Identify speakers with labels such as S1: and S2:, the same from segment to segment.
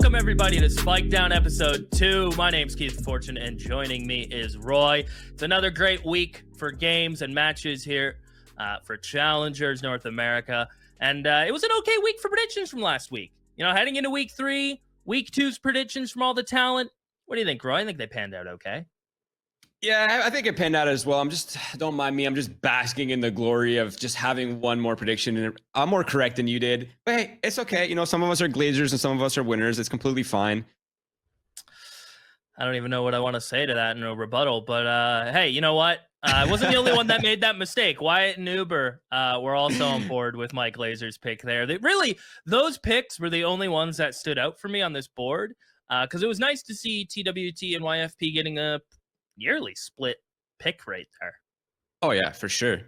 S1: Welcome everybody to Spike Down episode 2. My name's Keith Fortune and joining me is Roy. It's another great week for games and matches here for Challengers North America. And it was an okay week for predictions from last week. You know, heading into week 3, week 2's predictions from all the talent. What do you think, Roy? I think they panned out okay.
S2: Yeah, I think it panned out as well. Don't mind me. I'm just basking in the glory of just having one more prediction. And I'm more correct than you did. But hey, it's okay. You know, some of us are glazers and some of us are winners. It's completely fine.
S1: I don't even know what I want to say to that in a rebuttal. But hey, you know what? I wasn't the only one that made that mistake. Wyatt and Uber were also on board with my Glazers pick there. Those picks were the only ones that stood out for me on this board because it was nice to see TWT and YFP getting a nearly split pick right there.
S2: Oh yeah, for sure.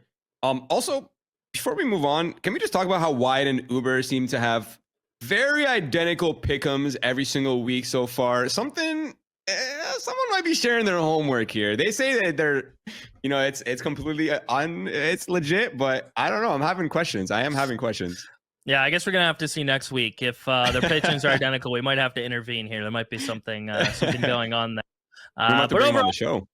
S2: Also, before we move on, can we just talk about how Wyatt and Uber seem to have very identical pick'ems every single week so far? Someone might be sharing their homework here. They say that they're, you know, it's completely it's legit, but I don't know. I'm having questions. I am having questions.
S1: Yeah, I guess we're gonna have to see next week if their pitchings are identical. We might have to intervene here. There might be something going on there.
S2: We might have to bring them on the show.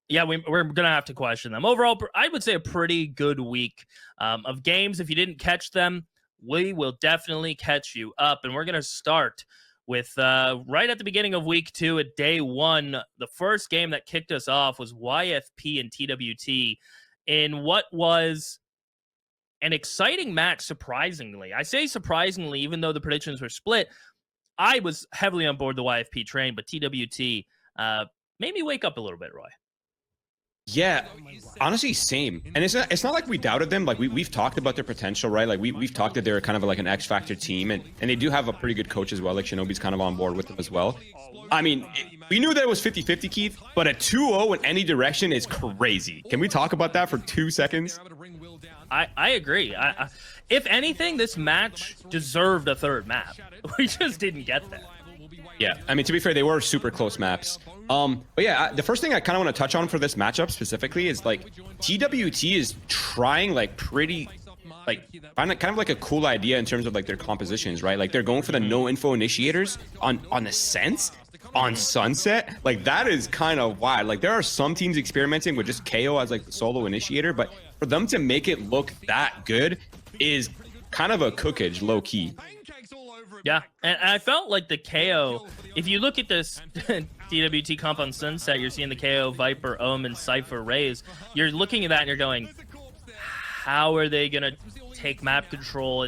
S1: Yeah, we're going to have to question them. Overall, I would say a pretty good week of games. If you didn't catch them, we will definitely catch you up. And we're going to start with right at the beginning of week 2 at day 1. The first game that kicked us off was YFP and TWT in what was an exciting match, surprisingly. I say surprisingly, even though the predictions were split. I was heavily on board the YFP train, but TWT made me wake up a little bit, Roy.
S2: Yeah, honestly, same. And it's not like we doubted them. Like we've talked about their potential, right? Like we've talked that they're kind of like an X Factor team, and they do have a pretty good coach as well. Like Shinobi's kind of on board with them as well. I mean, we knew that it was 50-50, Keith, but a 2-0 in any direction is crazy. Can we talk about that for 2 seconds?
S1: I agree. If anything, this match deserved a third map. We just didn't get there.
S2: Yeah, I mean, to be fair, they were super close maps. But yeah, the first thing I kind of want to touch on for this matchup specifically is like TWT is trying like pretty, like kind of like a cool idea in terms of like their compositions, right? Like they're going for the no info initiators on Ascent, on Sunset. Like that is kind of wild. Like there are some teams experimenting with just KO as like the solo initiator, but for them to make it look that good is kind of a cookage, low key.
S1: Yeah, and I felt like the KO, if you look at this TWT comp on Sunset, you're seeing the KO, Viper, Omen, Cypher, Raze. You're looking at that and you're going, how are they going to take map control?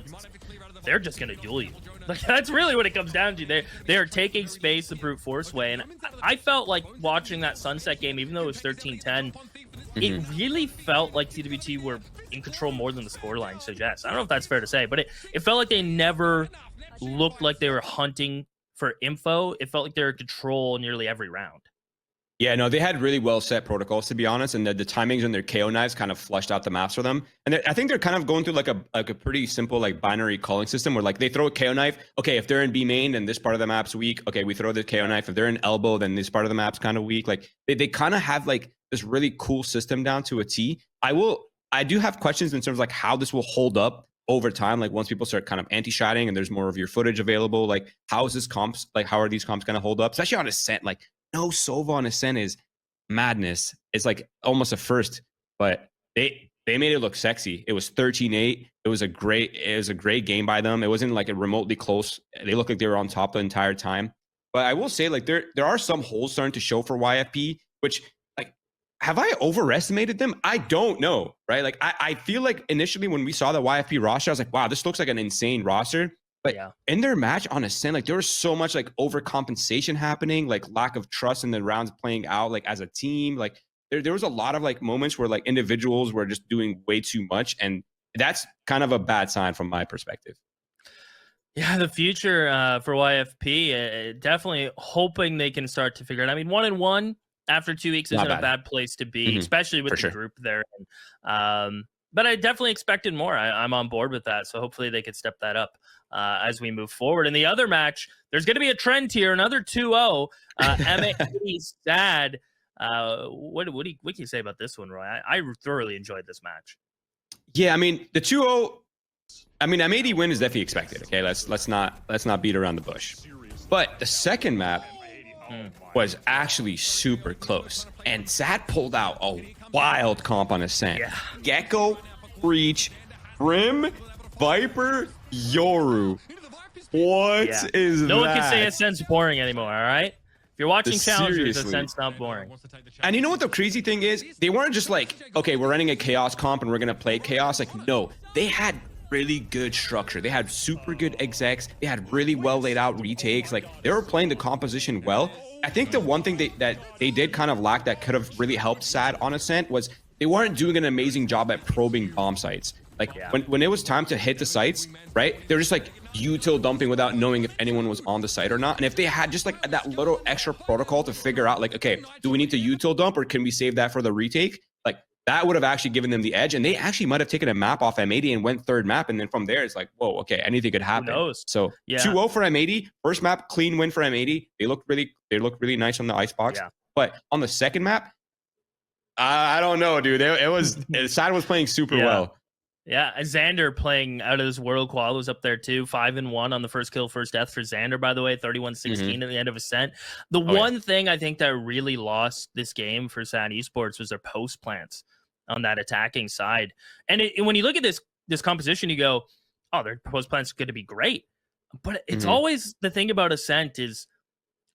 S1: They're just going to duel you. Like, that's really what it comes down to. They are taking space the brute force way. And I felt like watching that Sunset game, even though it was 13-10, it really felt like TWT were in control more than the scoreline suggests. I don't know if that's fair to say, but it felt like they never looked like they were hunting for info. It felt like they were in control nearly every round.
S2: Yeah, no, they had really well set protocols, to be honest, and the timings on their KO knives kind of flushed out the maps for them. And I think they're kind of going through like a pretty simple like binary calling system where like they throw a KO knife. Okay, if they're in B main, then this part of the map's weak. Okay, we throw the KO knife. If they're in elbow, then this part of the map's kind of weak. Like they kind of have like this really cool system down to a T. I do have questions in terms of like how this will hold up over time. Like once people start kind of anti-shotting and there's more of your footage available, like how is this comps, like how are these comps going to hold up? Especially on Ascent, like no Sova on Ascent is madness. It's like almost a first, but they made it look sexy. It was 13-8. It was a great game by them. It wasn't like a remotely close. They looked like they were on top the entire time. But I will say like there are some holes starting to show for YFP, which like, have I overestimated them? I don't know, right? Like I feel like initially when we saw the YFP roster, I was like, wow, this looks like an insane roster. But yeah, in their match on Ascent, like there was so much like overcompensation happening, like lack of trust in the rounds playing out, like as a team. Like there was a lot of like moments where like individuals were just doing way too much, and that's kind of a bad sign from my perspective.
S1: Yeah, the future for YFP, definitely hoping they can start to figure it out. I mean, 1-1 after 2 weeks isn't a bad place to be, especially with the group there. But I definitely expected more. I'm on board with that. So hopefully they could step that up as we move forward. In the other match, there's going to be a trend here, another 2-0. MXS sad. What can you say about this one, Roy? I thoroughly enjoyed this match.
S2: Yeah, I mean, the 2-0, I mean, M80 win is definitely expected. Okay, let's not beat around the bush. But the second map was actually super close. And Sad pulled out a wild comp on Ascent.
S1: Yeah.
S2: Gecko, Breach, Brim, Viper, Yoru. What is that?
S1: No one can say Ascent's boring anymore, all right? If you're watching Challengers,
S2: Seriously.
S1: Ascent's not boring.
S2: And you know what the crazy thing is? They weren't just like, okay, we're running a Chaos comp and we're going to play Chaos. Like, no, they had really good structure. They had super good execs. They had really well laid out retakes. Like, they were playing the composition well. I think the one thing that they did kind of lack that could have really helped Sad on Ascent was they weren't doing an amazing job at probing bomb sites. Like, when it was time to hit the sites, right, they're just like util dumping without knowing if anyone was on the site or not. And if they had just like that little extra protocol to figure out like, okay, do we need to util dump or can we save that for the retake? Like, that would have actually given them the edge. And they actually might have taken a map off M80 and went third map. And then from there, it's like, whoa, okay, anything could happen.
S1: Who knows?
S2: So 2-0 for M80. First map, clean win for M80. They looked really nice on the icebox.
S1: Yeah.
S2: But on the second map, I don't know, dude. Sad was playing super well.
S1: Yeah, Xander playing out of this world. Qual was up there too. 5-1 on the first kill, first death for Xander, by the way. 31-16 at the end of Ascent. The one thing I think that really lost this game for Sad Esports was their post plants on that attacking side. And when you look at this composition, you go, oh, their post plants are going to be great. But it's always the thing about Ascent is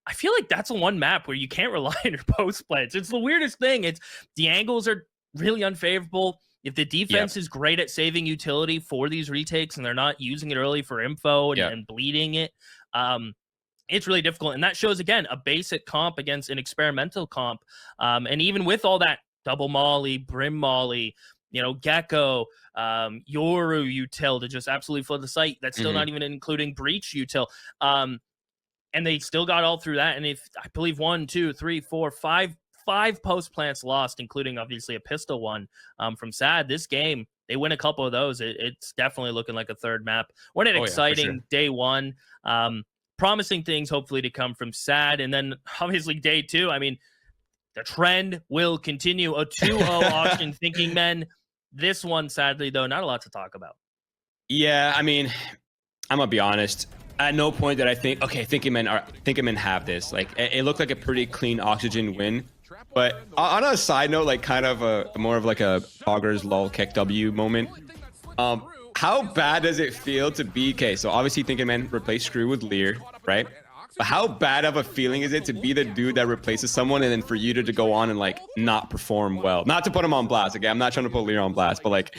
S1: I feel like that's the one map where you can't rely on your post plants. It's the weirdest thing. It's the angles are really unfavorable. If the defense is great at saving utility for these retakes and they're not using it early for info and bleeding it, it's really difficult. And that shows, again, a basic comp against an experimental comp. And even with all that double molly, brim molly, Gecko, Yoru util to just absolutely flood the site, that's still not even including breach util. And they still got all through that. And I believe 1, 2, 3, 4, 5 post plants lost, including obviously a pistol one from Sad. This game, they win a couple of those. It's definitely looking like a third map. What an exciting day one. Promising things hopefully to come from Sad. And then obviously day two, I mean, the trend will continue. A 2-0 auction, Thinking Men. This one, sadly, though, not a lot to talk about.
S2: Yeah, I mean, I'm going to be honest. At no point did I think, okay, Thinking Men have this. Like, it looked like a pretty clean Oxygen win. But on a side note, like kind of more of like a Poggers lol kick W moment. How bad does it feel to be, okay, so obviously Thinking Men replaced Screw with Lear, right? But how bad of a feeling is it to be the dude that replaces someone and then for you to go on and like not perform well? Not to put him on blast. Again, I'm not trying to put Lear on blast, but like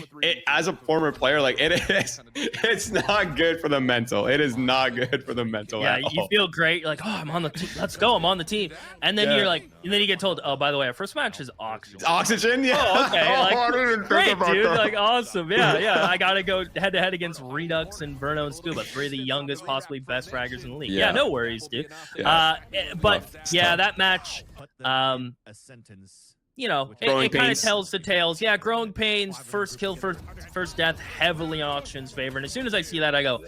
S2: as a former player, like it's not good for the mental. It is not good for the mental.
S1: Yeah,
S2: at all.
S1: You feel great. You're like, oh, I'm on the team. Let's go. I'm on the team. And then you're like, and then you get told, oh, by the way, our first match is Oxygen.
S2: Oxygen, yeah.
S1: Oh, okay. Like,
S2: I didn't
S1: great,
S2: think about
S1: dude.
S2: that.
S1: Like, awesome. Yeah. I gotta go head to head against Redux and Verno and Scuba, 3 of the youngest, possibly best fraggers in the league. Yeah, no worries, dude. But yeah, that match, it kind of tells the tales. Yeah, Growing Pains, first kill, first death, heavily in Auction's favor. And as soon as I see that, I go, all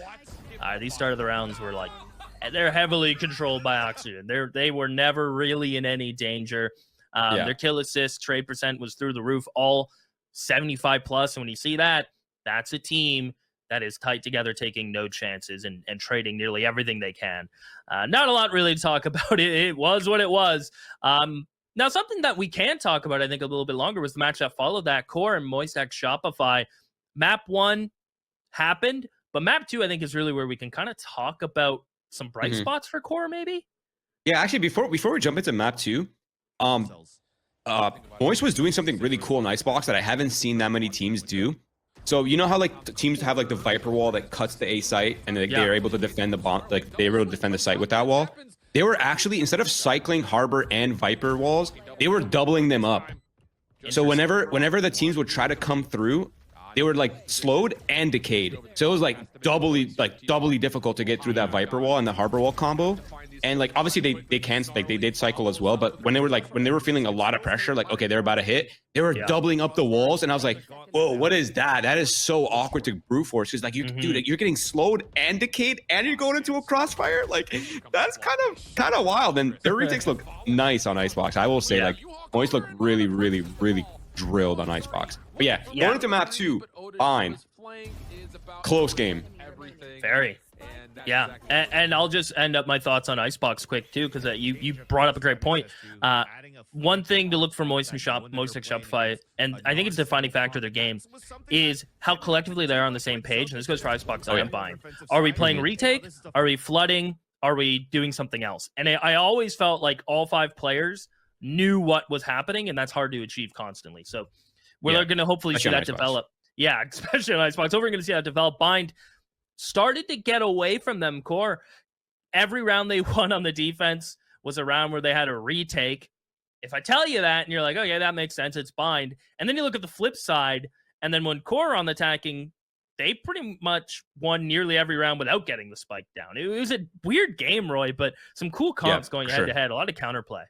S1: right, these start of the rounds were like, they're heavily controlled by Oxygen. They were never really in any danger. Their kill assist, trade percent was through the roof, all 75 plus. And when you see that, that's a team that is tight together, taking no chances and trading nearly everything they can. Not a lot really to talk about. It was what it was. Now, something that we can talk about, I think, a little bit longer was the match that followed that. Core and Moistac Shopify. Map 1 happened, but Map 2, I think, is really where we can kind of talk about some bright spots for Core, maybe?
S2: Yeah, actually, before we jump into Map 2, Moist was doing something really cool in Icebox that I haven't seen that many teams do. So you know how like teams have like the Viper wall that cuts the A site and they're able to defend the bomb, like they were able to defend the site with that wall. They were actually, instead of cycling Harbor and Viper walls, they were doubling them up. So whenever the teams would try to come through, they were like slowed and decayed. So it was like doubly difficult to get through that Viper wall and the Harbor wall combo. And like obviously they did cycle as well, but when they were feeling a lot of pressure, like okay, they're about to hit, they were doubling up the walls, and I was like, whoa, what is that? That is so awkward to brute force, because like dude, you're getting slowed and decayed, and you're going into a crossfire. Like that's kind of wild. And their retakes look nice on Icebox. I will say, like Moist look really drilled on Icebox. But yeah, going into map 2, fine, close game.
S1: Very. Yeah, and I'll just end up my thoughts on Icebox quick too, because you brought up a great point. One thing to look for Moist and Shopify, and I think it's a defining factor of their game, is how collectively they are on the same page. And this goes for Icebox and Bind. Are we playing retake? Are we flooding? Are we doing something else? And I always felt like all 5 players knew what was happening, and that's hard to achieve constantly. So we're going to hopefully see that develop. Yeah, especially on Icebox. We're going to see that develop. Bind started to get away from them core. Every round they won on the defense was a round where they had a retake. If I tell you that and you're like, oh yeah, that makes sense, it's Bind. And then you look at the flip side, and then when core on the attacking, they pretty much won nearly every round without getting the spike down. It was a weird game, Roy, but some cool comps going head to head, a lot of counterplay.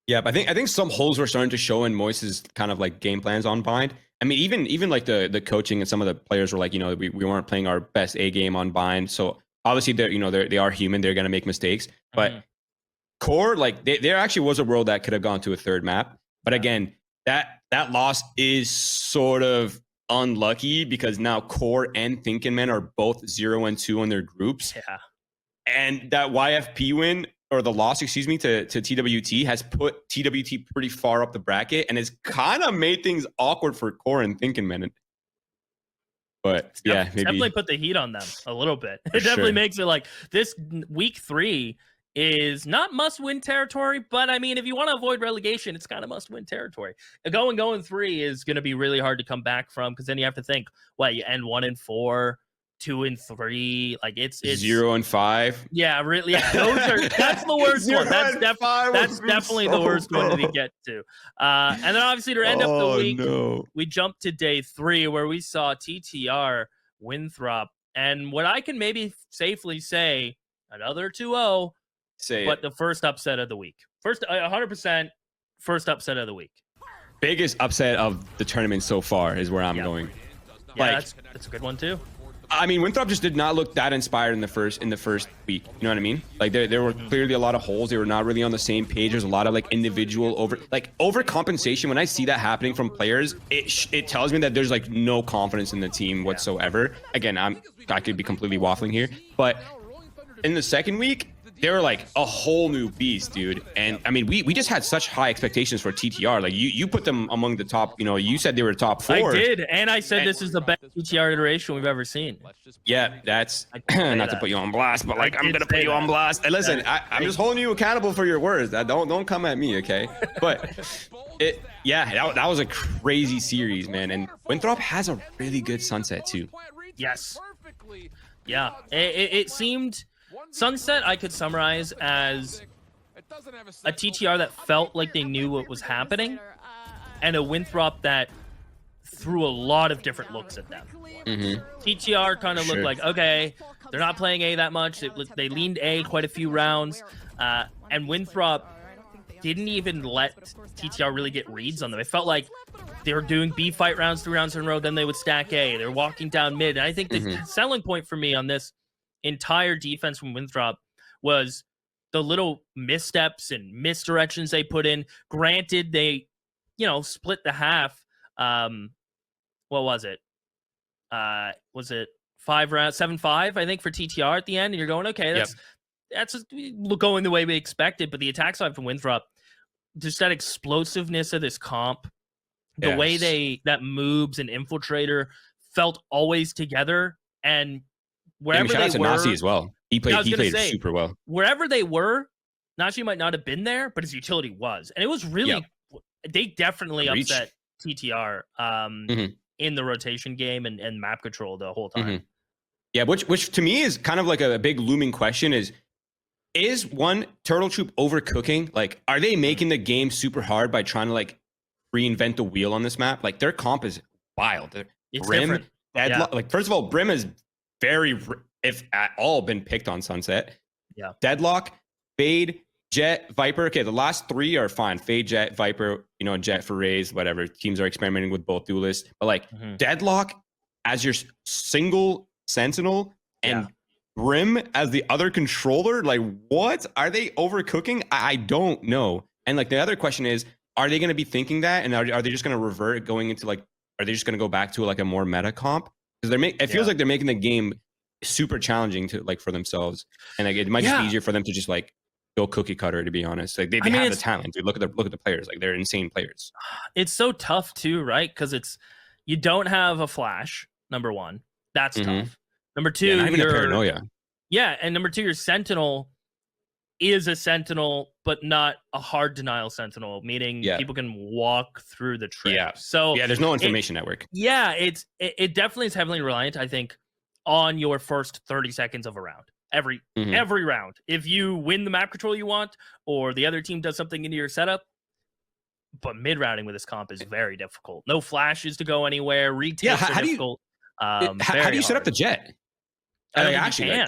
S2: Yeah, but I think some holes were starting to show in Moise's kind of like game plans on Bind. I mean, even like the coaching and some of the players were like, you know, we weren't playing our best A game on Bind. So obviously they are human. They're going to make mistakes. But core, like there actually was a world that could have gone to a third map. But again, that loss is sort of unlucky because now core and Thinking Man are both 0-2 on their groups.
S1: Yeah.
S2: And that YFP win, or the loss, excuse me, to TWT has put TWT pretty far up the bracket and has kind of made things awkward for core and Thinking Man. But yeah, maybe
S1: definitely put the heat on them a little bit. It definitely makes it like this week 3 is not must-win territory, but I mean, if you want to avoid relegation, it's kind of must-win territory. Going 3 is going to be really hard to come back from, because then you have to think, well, you end 1-4. 2-3, like it's
S2: 0-5.
S1: Yeah, really. Yeah, that's the worst one. That's definitely the worst one to get to. And then obviously to end up the week, we jumped to day 3 where we saw TTR Winthrop, and what I can maybe safely say, another 2-0. But the first upset of the week. First, 100% first upset of the week.
S2: Biggest upset of the tournament so far is where I'm going.
S1: Yeah, like, that's a good one too.
S2: I mean, Winthrop just did not look that inspired in the first week. You know what I mean? Like there were clearly a lot of holes. They were not really on the same page. There's a lot of like individual overcompensation. When I see that happening from players, it tells me that there's like no confidence in the team whatsoever. Again, I could be completely waffling here, but in the second week, they were like a whole new beast, dude. And I mean, we just had such high expectations for TTR. Like you put them among the top, you know, you said they were top 4.
S1: I did. And I said this is the best TTR iteration we've ever seen.
S2: Yeah, that's not to put you on blast, but like I'm going to put you on blast. And listen, I'm just holding you accountable for your words. Don't come at me, okay? But that was a crazy series, man. And Winthrop has a really good Sunset too.
S1: Yes. Yeah. It seemed... Sunset I could summarize as a TTR that felt like they knew what was happening, and a Winthrop that threw a lot of different looks at them. TTR kind of looked like, okay, they're not playing A that much. They leaned A quite a few rounds, and Winthrop didn't even let TTR really get reads on them. It felt like they were doing B fight rounds 3 rounds in a row, then they would stack A. They're walking down mid, and I think the selling point for me on this entire defense from Winthrop was the little missteps and misdirections they put in. Granted, they, split the half. What was it? Was it 5 rounds, 7-5, I think, for TTR at the end? And you're going, okay, that's going the way we expected. But the attack side from Winthrop, just that explosiveness of this comp, the way that Moobs and Infiltrator felt always together, and wherever
S2: shout out
S1: they
S2: to
S1: were,
S2: Nasi as well. He played super well.
S1: Wherever they were, Nasi might not have been there, but his utility was. And it was really, they definitely upset TTR in the rotation game and map control the whole time.
S2: Yeah, which to me is kind of like a big looming question is one Turtle Troop overcooking? Like, are they making the game super hard by trying to like reinvent the wheel on this map? Like, their comp is wild.
S1: It's
S2: Brim,
S1: different.
S2: like, first of all, Brim is very, if at all, been picked on Sunset.
S1: Yeah.
S2: Deadlock, Fade, Jet, Viper. Okay, the last 3 are fine. Fade, Jet, Viper, Jet for Raze, whatever. Teams are experimenting with both duelists. But like Deadlock as your single Sentinel and Brim as the other controller, like what? Are they overcooking? I don't know. And like the other question is, are they going to be thinking that? And are they just going to revert going into like, are they just going to go back to like a more meta comp? Because it feels like they're making the game super challenging to like for themselves, and like it might just be easier for them to just like go cookie cutter. To be honest, like they have the talent. Dude, look at the players. Like they're insane players.
S1: It's so tough too, right? Because you don't have a flash. Number one, that's tough. Number two,
S2: not even a paranoia.
S1: Yeah, and number two, your sentinel is a sentinel, but not a hard denial sentinel, meaning people can walk through the trip.
S2: Yeah.
S1: So
S2: there's no information network.
S1: Yeah, it definitely is heavily reliant, I think, on your first 30 seconds of a round. Every round. If you win the map control you want, or the other team does something into your setup, but mid-rounding with this comp is very difficult. No flashes to go anywhere. Retakes are difficult.
S2: How do you set up the jet? Actually, no,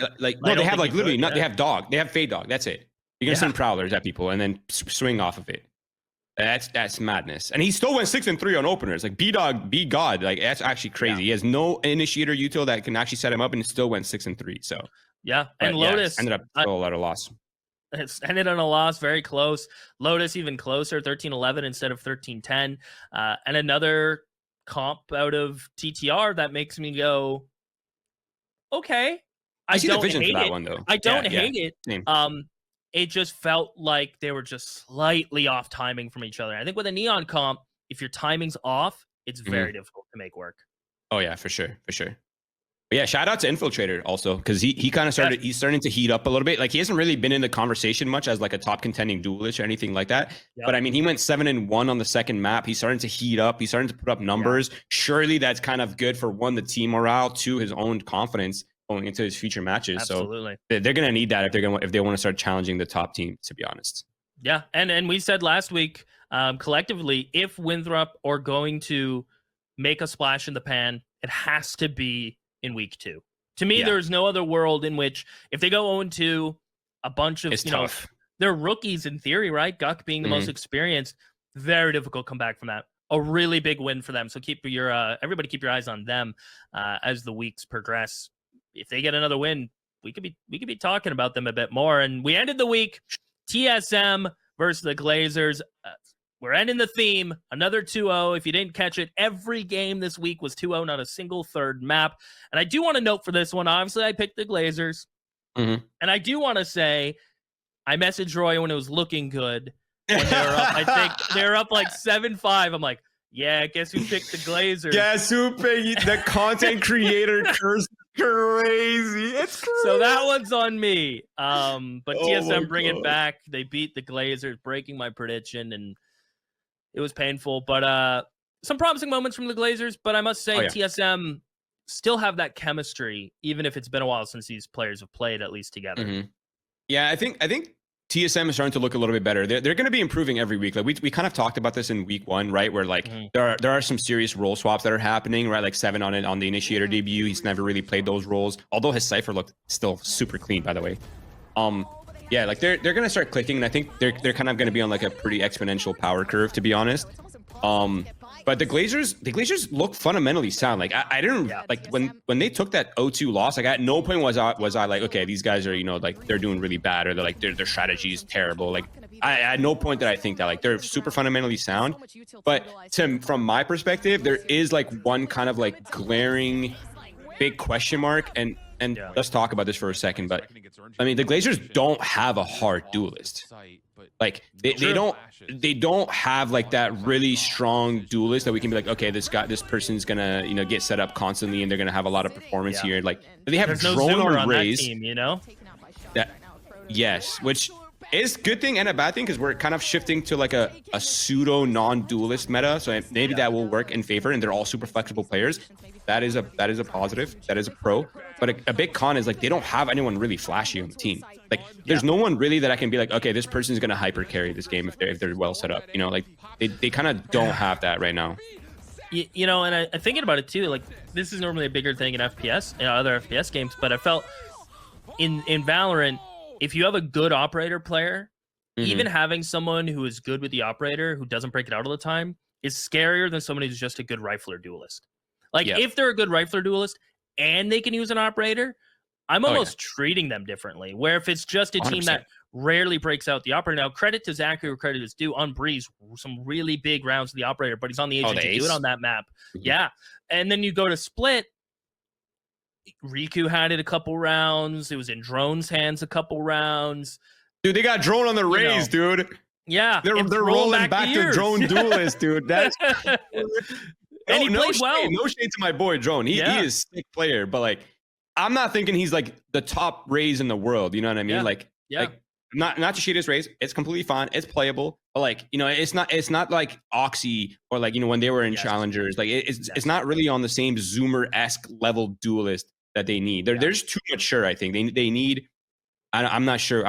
S2: they have like literally not. They have dog. They have fade dog. That's it. You're gonna send prowlers at people and then swing off of it. That's madness. And he still went 6-3 on openers. Like B God. Like that's actually crazy. He has no initiator util that can actually set him up, and he still went 6-3. So
S1: and Lotus
S2: ended up still at a loss.
S1: It's ended on a loss, very close. Lotus even closer, 13-11 instead of 13-10. And another comp out of TTR that makes me go, okay.
S2: I see
S1: don't
S2: the vision
S1: hate
S2: for that
S1: it.
S2: one though.
S1: I don't hate it.
S2: Same.
S1: It just felt like they were just slightly off timing from each other. I think with a Neon comp, if your timing's off, it's very difficult to make work.
S2: Oh yeah, for sure. But yeah, shout out to Infiltrator also, because he kind of started. He's starting to heat up a little bit. Like he hasn't really been in the conversation much as like a top contending duelist or anything like that. Yep. But I mean, he went 7-1 on the second map. He's starting to heat up. He's starting to put up numbers. Surely that's kind of good for one, the team morale, two, his own confidence going into his future matches.
S1: Absolutely.
S2: So they're gonna need that if they want to start challenging the top team. To be honest.
S1: Yeah, and we said last week collectively, if Winthrop are going to make a splash in the pan, it has to be in week 2. To me, there's no other world in which if they go 0-2, a bunch of,
S2: tough.
S1: They're rookies in theory, right? Guk being the most experienced, very difficult come back from that. A really big win for them. So keep your everybody keep your eyes on them as the weeks progress. If they get another win, we could be talking about them a bit more. And we ended the week TSM versus the Glazers. We're ending the theme, another 2-0. If you didn't catch it, every game this week was 2-0, not a single third map. And I do want to note for this one, obviously I picked the Glazers. And I do want to say, I messaged Roy when it was looking good. When they were up, I think they were up like 7-5. I'm like, yeah, guess who picked the Glazers?
S2: Guess who picked the content creator curse? Crazy. It's crazy.
S1: So that one's on me. But TSM bring it back. They beat the Glazers, breaking my prediction, and it was painful, but some promising moments from the Glazers. But I must say, TSM still have that chemistry, even if it's been a while since these players have played at least together.
S2: Yeah, I think TSM is starting to look a little bit better. They're going to be improving every week. Like we kind of talked about this in week 1, right? Where like there are some serious role swaps that are happening, right? Like 7 on the initiator debut. He's never really played those roles, although his cipher looked still super clean, by the way. Yeah, like they're gonna start clicking, and I think they're kind of gonna be on like a pretty exponential power curve, to be honest. But the Glazers look fundamentally sound. Like I didn't like when they took that 0-2 loss. Like at no point was I like, okay, these guys are like they're doing really bad, or they're like their strategy is terrible. Like at no point did I think that. Like they're super fundamentally sound. But from my perspective, there is like one kind of like glaring big question mark, and let's talk about this for a second. But I mean, the Glazers don't have a hard duelist. Like they don't have like that really strong duelist that we can be like, okay, this person's gonna get set up constantly, and they're gonna have a lot of performance here. Like they have
S1: There's
S2: drone
S1: no
S2: on Raze,
S1: that team,
S2: that yes, which is a good thing and a bad thing, because we're kind of shifting to like a pseudo non-duelist meta. So maybe that will work in favor, and they're all super flexible players. That is a positive. That is a pro. But a big con is like they don't have anyone really flashy on the team. Like there's no one really that I can be like, okay, this person's gonna hyper carry this game if they're well set up. Like they kind of don't have that right now.
S1: And I'm thinking about it too. Like this is normally a bigger thing in FPS, other FPS games, but I felt in Valorant, if you have a good operator player, even having someone who is good with the operator who doesn't break it out all the time is scarier than someone who's just a good rifler duelist. Like if they're a good rifler duelist and they can use an operator, I'm almost treating them differently. Where if it's just a team
S2: 100%.
S1: that rarely breaks out the operator. Now, credit to Zachary, credit is due. On Breeze, some really big rounds of the operator, but he's on the agent to do it on that map. Yeah. And then you go to Split. Riku had it a couple rounds. It was in Drone's hands a couple rounds.
S2: Dude, they got Drone on the Rays, dude.
S1: Yeah,
S2: they're rolling back to Drone Duelist, dude. That's
S1: and he played well.
S2: No shade to my boy Drone. He is a sick player, but like, I'm not thinking he's like the top Rays in the world. You know what I mean? Like not to shade his Rays. It's completely fine. It's playable, but like, you know, it's not like Oxy or like, you know, when they were in Challengers. Like it's not really on the same Zoomer-esque level duelist that they need. There's too much. Sure, I think they need. I'm not sure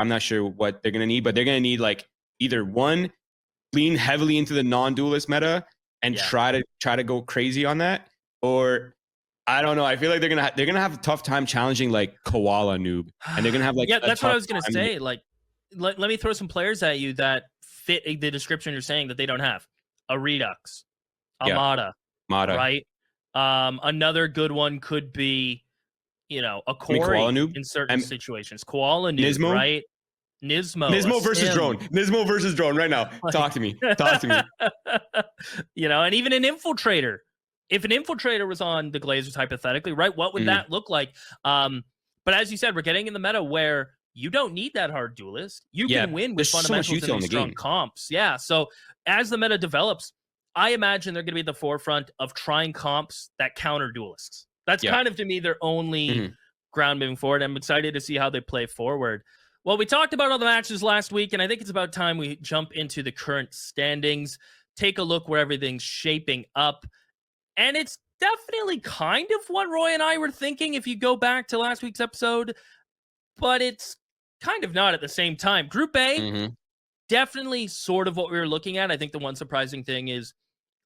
S2: what they're gonna need, but they're gonna need like either one, lean heavily into the non-duelist meta and try to go crazy on that, or I don't know. I feel like they're gonna have a tough time challenging like Koala Noob, and they're gonna have like
S1: that's what I was gonna say. Like, let me throw some players at you that fit the description you're saying that they don't have. A Redux, a Mata, right? Another good one could be, you know, a Corey in certain situations. Koala Noob,
S2: Nismo?
S1: Right?
S2: Nismo versus Drone. Nismo versus Drone right now. Talk to me.
S1: You know, and even an Infiltrator. If an Infiltrator was on the Glazers, hypothetically, right, what would that look like? But as you said, we're getting in the meta where you don't need that hard duelist. You can win with fundamentals and strong comps. Yeah, so as the meta develops, I imagine they're going to be at the forefront of trying comps that counter duelists. That's kind of, to me, their only ground moving forward. I'm excited to see how they play forward. Well, we talked about all the matches last week, and I think it's about time we jump into the current standings, take a look where everything's shaping up. And it's definitely kind of what Roy and I were thinking if you go back to last week's episode, but it's kind of not at the same time. Group A, definitely sort of what we were looking at. I think the one surprising thing is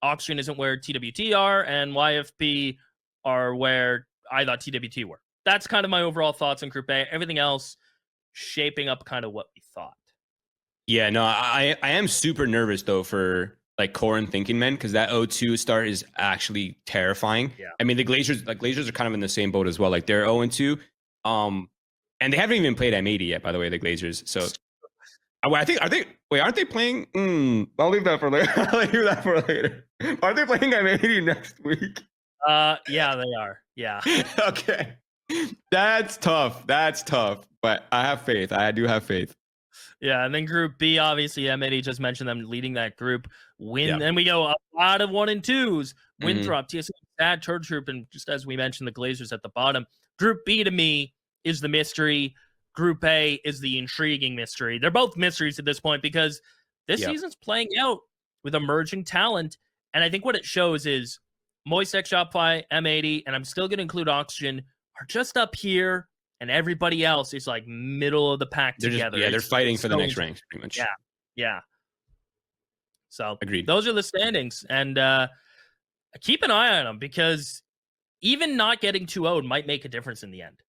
S1: Oxygen isn't where TWT are, and YFP are where I thought TWT were. That's kind of my overall thoughts on Group A. Everything else shaping up kind of what we thought.
S2: Yeah, no, I am super nervous though for like Core and Thinking Men, because that 0-2 start is actually terrifying. Yeah. I mean, the Glazers are kind of in the same boat as well. Like they're 0-2, and they haven't even played M80 yet, by the way, the Glazers. So I think aren't they playing? I'll leave that for later. Aren't they playing M80 next week?
S1: Yeah, they are. Yeah.
S2: Okay. That's tough. But I have faith. I do have faith.
S1: Yeah, and then Group B, obviously, M80 just mentioned them leading that group. And we go a lot of 1 and 2s. Winthrop, TSM, Sad, Turd Troop, and just as we mentioned, the Glazers at the bottom. Group B, to me, is the mystery. Group A is the intriguing mystery. They're both mysteries at this point because this season's playing out with emerging talent. And I think what it shows is Moist X, Shopify, M80, and I'm still going to include Oxygen, are just up here. And everybody else is like middle of the pack together.
S2: They're fighting for the next rank, pretty much.
S1: Yeah. So
S2: agreed.
S1: Those are the standings, and keep an eye on them because even not getting 2-0 might make a difference in the end.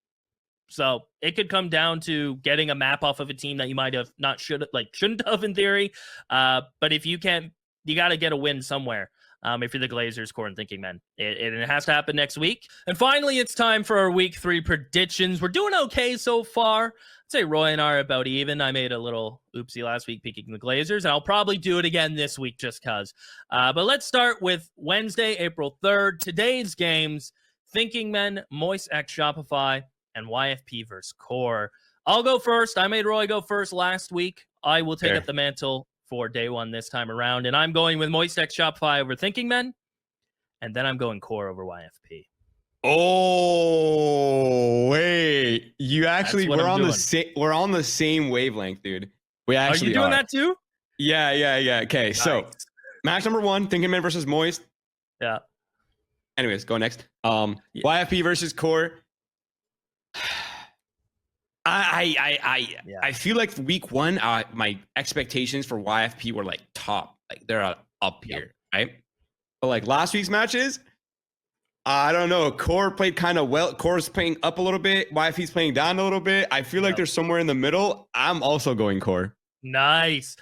S1: So it could come down to getting a map off of a team that you might have shouldn't have in theory. But if you can't, you got to get a win somewhere. If you're the Glazers, Core, and Thinking Men. It has to happen next week. And finally, it's time for our Week 3 predictions. We're doing okay so far. I'd say Roy and I are about even. I made a little oopsie last week picking the Glazers, and I'll probably do it again this week just because. But let's start with Wednesday, April 3rd. Today's games, Thinking Men, Moist X Shopify, and YFP versus Core. I'll go first. I made Roy go first last week. I will take up the mantle for day one this time around, and I'm going with Moist X Shopify over Thinking Men, and then I'm going Core over YFP.
S2: Oh wait, you actually we're on the same wavelength, dude. We actually
S1: are you doing that too?
S2: Yeah. Okay, nice. So match number 1, Thinking Men versus Moist.
S1: Yeah.
S2: Anyways, go next. YFP versus Core. I feel like week 1, my expectations for YFP were like top, like they're up here, right? But like last week's matches, I don't know. Core played kind of well. Core's playing up a little bit. YFP's playing down a little bit. I feel like they're somewhere in the middle. I'm also going Core.
S1: Nice.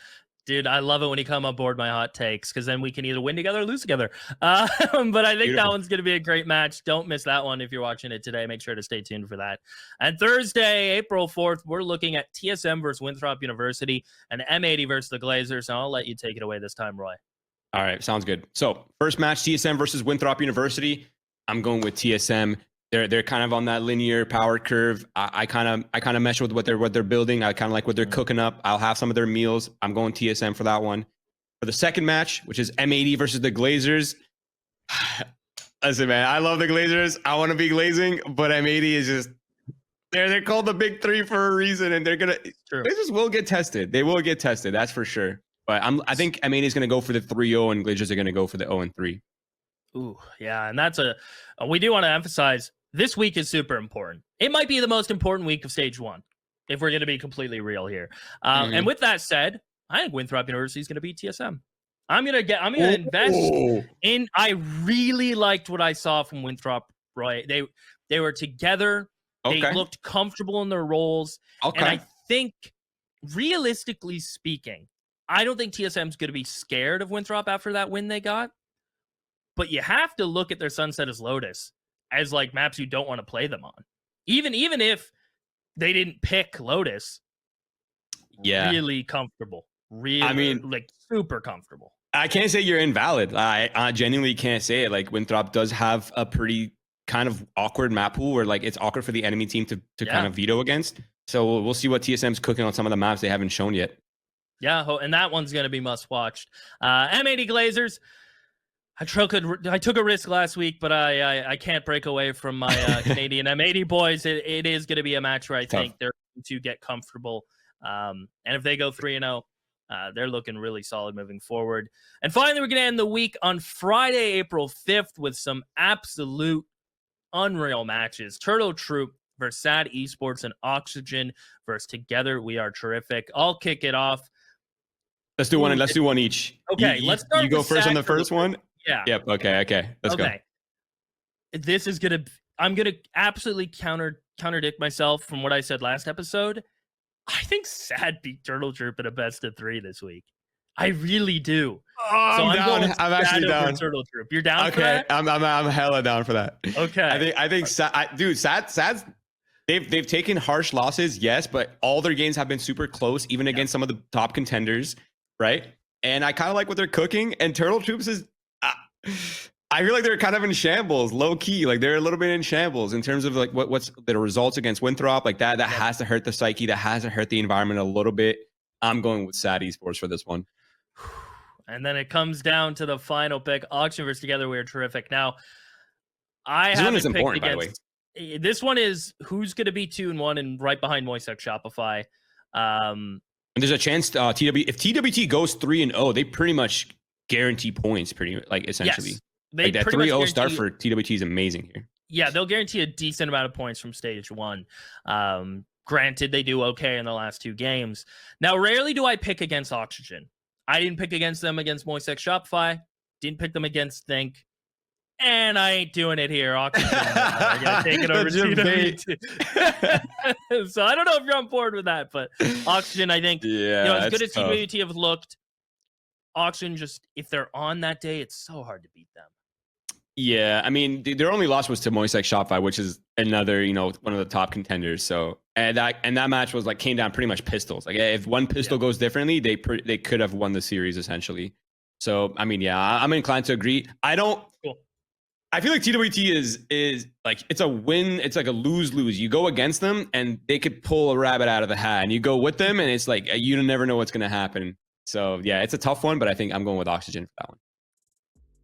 S1: Dude, I love it when you come on board my hot takes because then we can either win together or lose together. But I think that one's going to be a great match. Don't miss that one if you're watching it today. Make sure to stay tuned for that. And Thursday, April 4th, we're looking at TSM versus Winthrop University and M80 versus the Glazers. And I'll let you take it away this time, Roy.
S2: All right, sounds good. So first match, TSM versus Winthrop University. I'm going with TSM. They're kind of on that linear power curve. I kind of mesh with what they're building. I kind of like what they're cooking up. I'll have some of their meals. I'm going TSM for that one. For the second match, which is M80 versus the Glazers. Listen, man, I love the Glazers. I want to be glazing, but M80 is just they're called the big three for a reason, and Glazers will get tested. They will get tested, that's for sure. But I think M80 is going to go for the 3-0, and Glazers are going to go for the 0-3.
S1: Ooh, yeah, and that's we do want to emphasize this week is super important. It might be the most important week of stage 1, if we're going to be completely real here. And with that said, I think Winthrop University is going to beat TSM. I'm gonna invest in. I really liked what I saw from Winthrop. Right, they were together.
S2: Okay.
S1: They looked comfortable in their roles.
S2: Okay.
S1: And I think, realistically speaking, I don't think TSM's going to be scared of Winthrop after that win they got. But you have to look at their Sunset as Lotus as like maps you don't want to play them on. Even if they didn't pick Lotus, really comfortable. Really, I mean, like super comfortable.
S2: I can't say you're invalid. I genuinely can't say it. Like Winthrop does have a pretty kind of awkward map pool where like it's awkward for the enemy team to kind of veto against. So we'll see what TSM's cooking on some of the maps they haven't shown yet.
S1: Yeah, and that one's going to be must watched. M80 Glazers. I took a risk last week, but I can't break away from my Canadian M80 boys. It is going to be a match where I think they're going to get comfortable. And if they go 3-0, they're looking really solid moving forward. And finally, we're going to end the week on Friday, April 5th with some absolute unreal matches. Turtle Troop versus Sad Esports and Oxygen versus Together We Are Terrific. I'll kick it off.
S2: Let's do one. Let's do one each.
S1: Okay, let's start.
S2: You go first on the first one.
S1: Yeah.
S2: Yep. Okay. Let's go.
S1: This is I'm gonna absolutely contradict myself from what I said last episode. I think Sad beat Turtle Troop in a best of 3 this week. I really do.
S2: I'm down. I'm actually down.
S1: Turtle Troop. You're down for that?
S2: I'm hella down for that.
S1: Okay.
S2: I think Sad's they've taken harsh losses, yes, but all their games have been super close, even against some of the top contenders, right? And I kind of like what they're cooking. And Turtle Troops is, I feel like they're kind of in shambles, low key. Like they're a little bit in shambles in terms of like what's the results against Winthrop. Like that has to hurt the psyche. That has to hurt the environment a little bit. I'm going with Sad Esports for this one.
S1: And then it comes down to the final pick, Auction versus Together We Are Terrific. Now, this one is important, by the way. This one is who's going to be 2-1 and right behind Moisek Shopify.
S2: And there's a chance if TWT goes 3-0, they pretty much guarantee points, essentially.
S1: Yes,
S2: like that 3-0 start for TWT is amazing here.
S1: Yeah, they'll guarantee a decent amount of points from stage 1. Granted, they do okay in the last 2 games. Now, rarely do I pick against Oxygen. I didn't pick against them against Moisek Shopify. Didn't pick them against THNK. And I ain't doing it here. Oxygen are going to take it over TWT. So I don't know if you're on board with that, but Oxygen, I think, as good as TWT have looked, Oxygen, just if they're on that day, it's so hard to beat them.
S2: Yeah, I mean, their only loss was to Moisek Shopify, which is another, one of the top contenders. So, and that match was came down pretty much pistols. Like if one pistol goes differently, they could have won the series essentially. So, I mean, yeah, I'm inclined to agree. I feel like TWT is like it's a win. It's like a lose-lose. You go against them, and they could pull a rabbit out of the hat, and you go with them, and it's like you never know what's going to happen. So, yeah, it's a tough one, but I think I'm going with Oxygen for that one.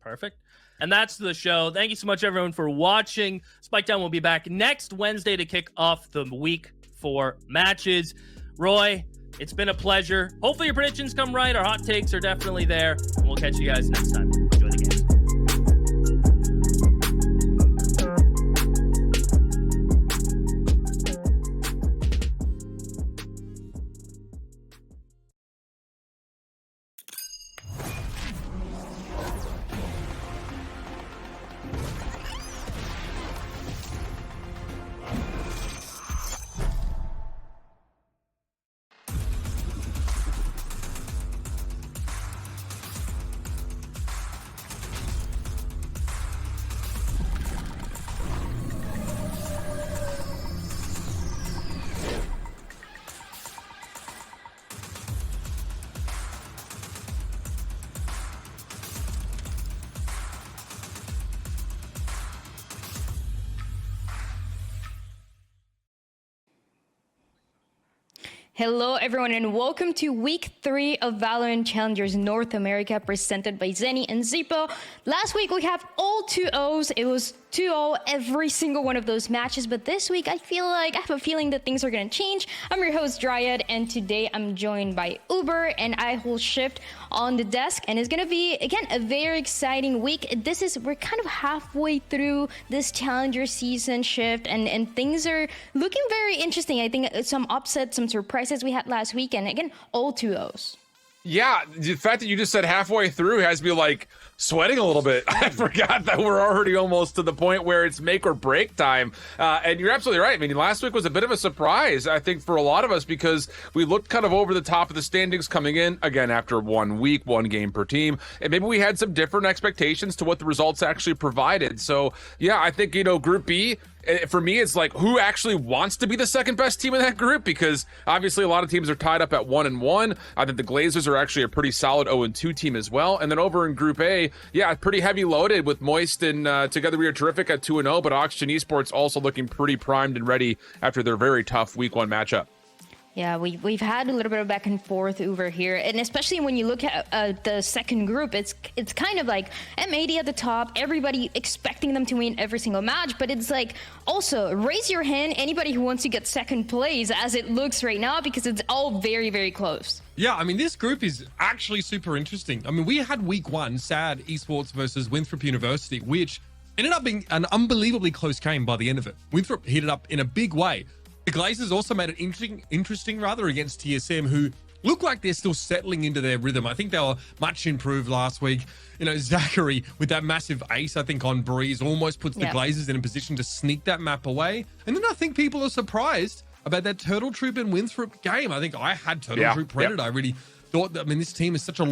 S1: Perfect. And that's the show. Thank you so much, everyone, for watching. Spike Down will be back next Wednesday to kick off the week 4 matches. Roy, it's been a pleasure. Hopefully your predictions come right. Our hot takes are definitely there. And we'll catch you guys next time. Enjoy the game.
S3: Hello everyone and welcome to week 3 of VALORANT Challengers North America presented by Zenny and Zippo. Last week we have all 2-0s. It was 2-0 every single one of those matches, but this week I have a feeling that things are going to change. I'm your host Dryad and today I'm joined by Uber and I hold shift on the desk, and it's going to be again a very exciting week. We're kind of halfway through this Challenger season shift and things are looking very interesting. I think some upsets, some surprises we had last weekend. Again, all 2-0s.
S4: Yeah, the fact that you just said halfway through has me like sweating a little bit. I forgot that we're already almost to the point where it's make or break time. And you're absolutely right. I mean, last week was a bit of a surprise, I think, for a lot of us because we looked kind of over the top of the standings coming in, again, after 1 week, 1 game per team. And maybe we had some different expectations to what the results actually provided. So, yeah, I think, Group B, for me, it's like who actually wants to be the second best team in that group, because obviously a lot of teams are tied up at 1-1. I think the Glazers are actually a pretty solid 0-2 team as well. And then over in Group A, yeah, pretty heavy loaded with Moist and Together We Are Terrific at 2-0, but Oxygen Esports also looking pretty primed and ready after their very tough week 1 matchup.
S3: Yeah, we've had a little bit of back and forth over here, and especially when you look at the second group, it's kind of like M80 at the top, everybody expecting them to win every single match, but it's like also raise your hand, anybody who wants to get second place as it looks right now, because it's all very, very close.
S5: Yeah, I mean, this group is actually super interesting. I mean, we had week 1, SAD Esports versus Winthrop University, which ended up being an unbelievably close game by the end of it. Winthrop hit it up in a big way. The Glazers also made it interesting against TSM, who look like they're still settling into their rhythm. I think they were much improved last week. Zachary with that massive ace, I think, on Breeze almost puts the Glazers in a position to sneak that map away. And then I think people are surprised about that Turtle Troop and Winthrop game. I think I had Turtle Troop printed. I really thought that, this team is such a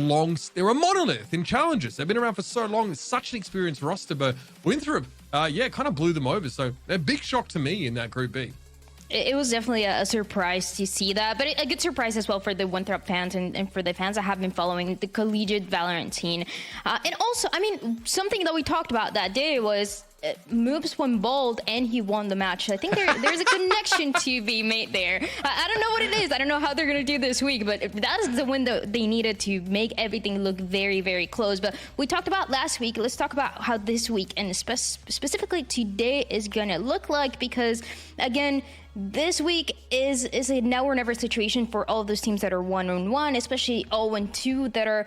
S5: they're a monolith in challenges. They've been around for so long. It's such an experienced roster, but Winthrop, kind of blew them over. So a big shock to me in that Group B.
S3: It was definitely a surprise to see that, but a good surprise as well for the Winthrop fans and for the fans that have been following the collegiate VALORANT scene. And also, something that we talked about that day was Moobs went bold and he won the match. I think there's a connection to be made there. I don't know what it is. I don't know how they're going to do this week, but that is the win that they needed to make everything look very, very close. But we talked about last week. Let's talk about how this week and specifically today is going to look like, because, again, this week is a now or never situation for all those teams that are 1-1, especially 0-2 that are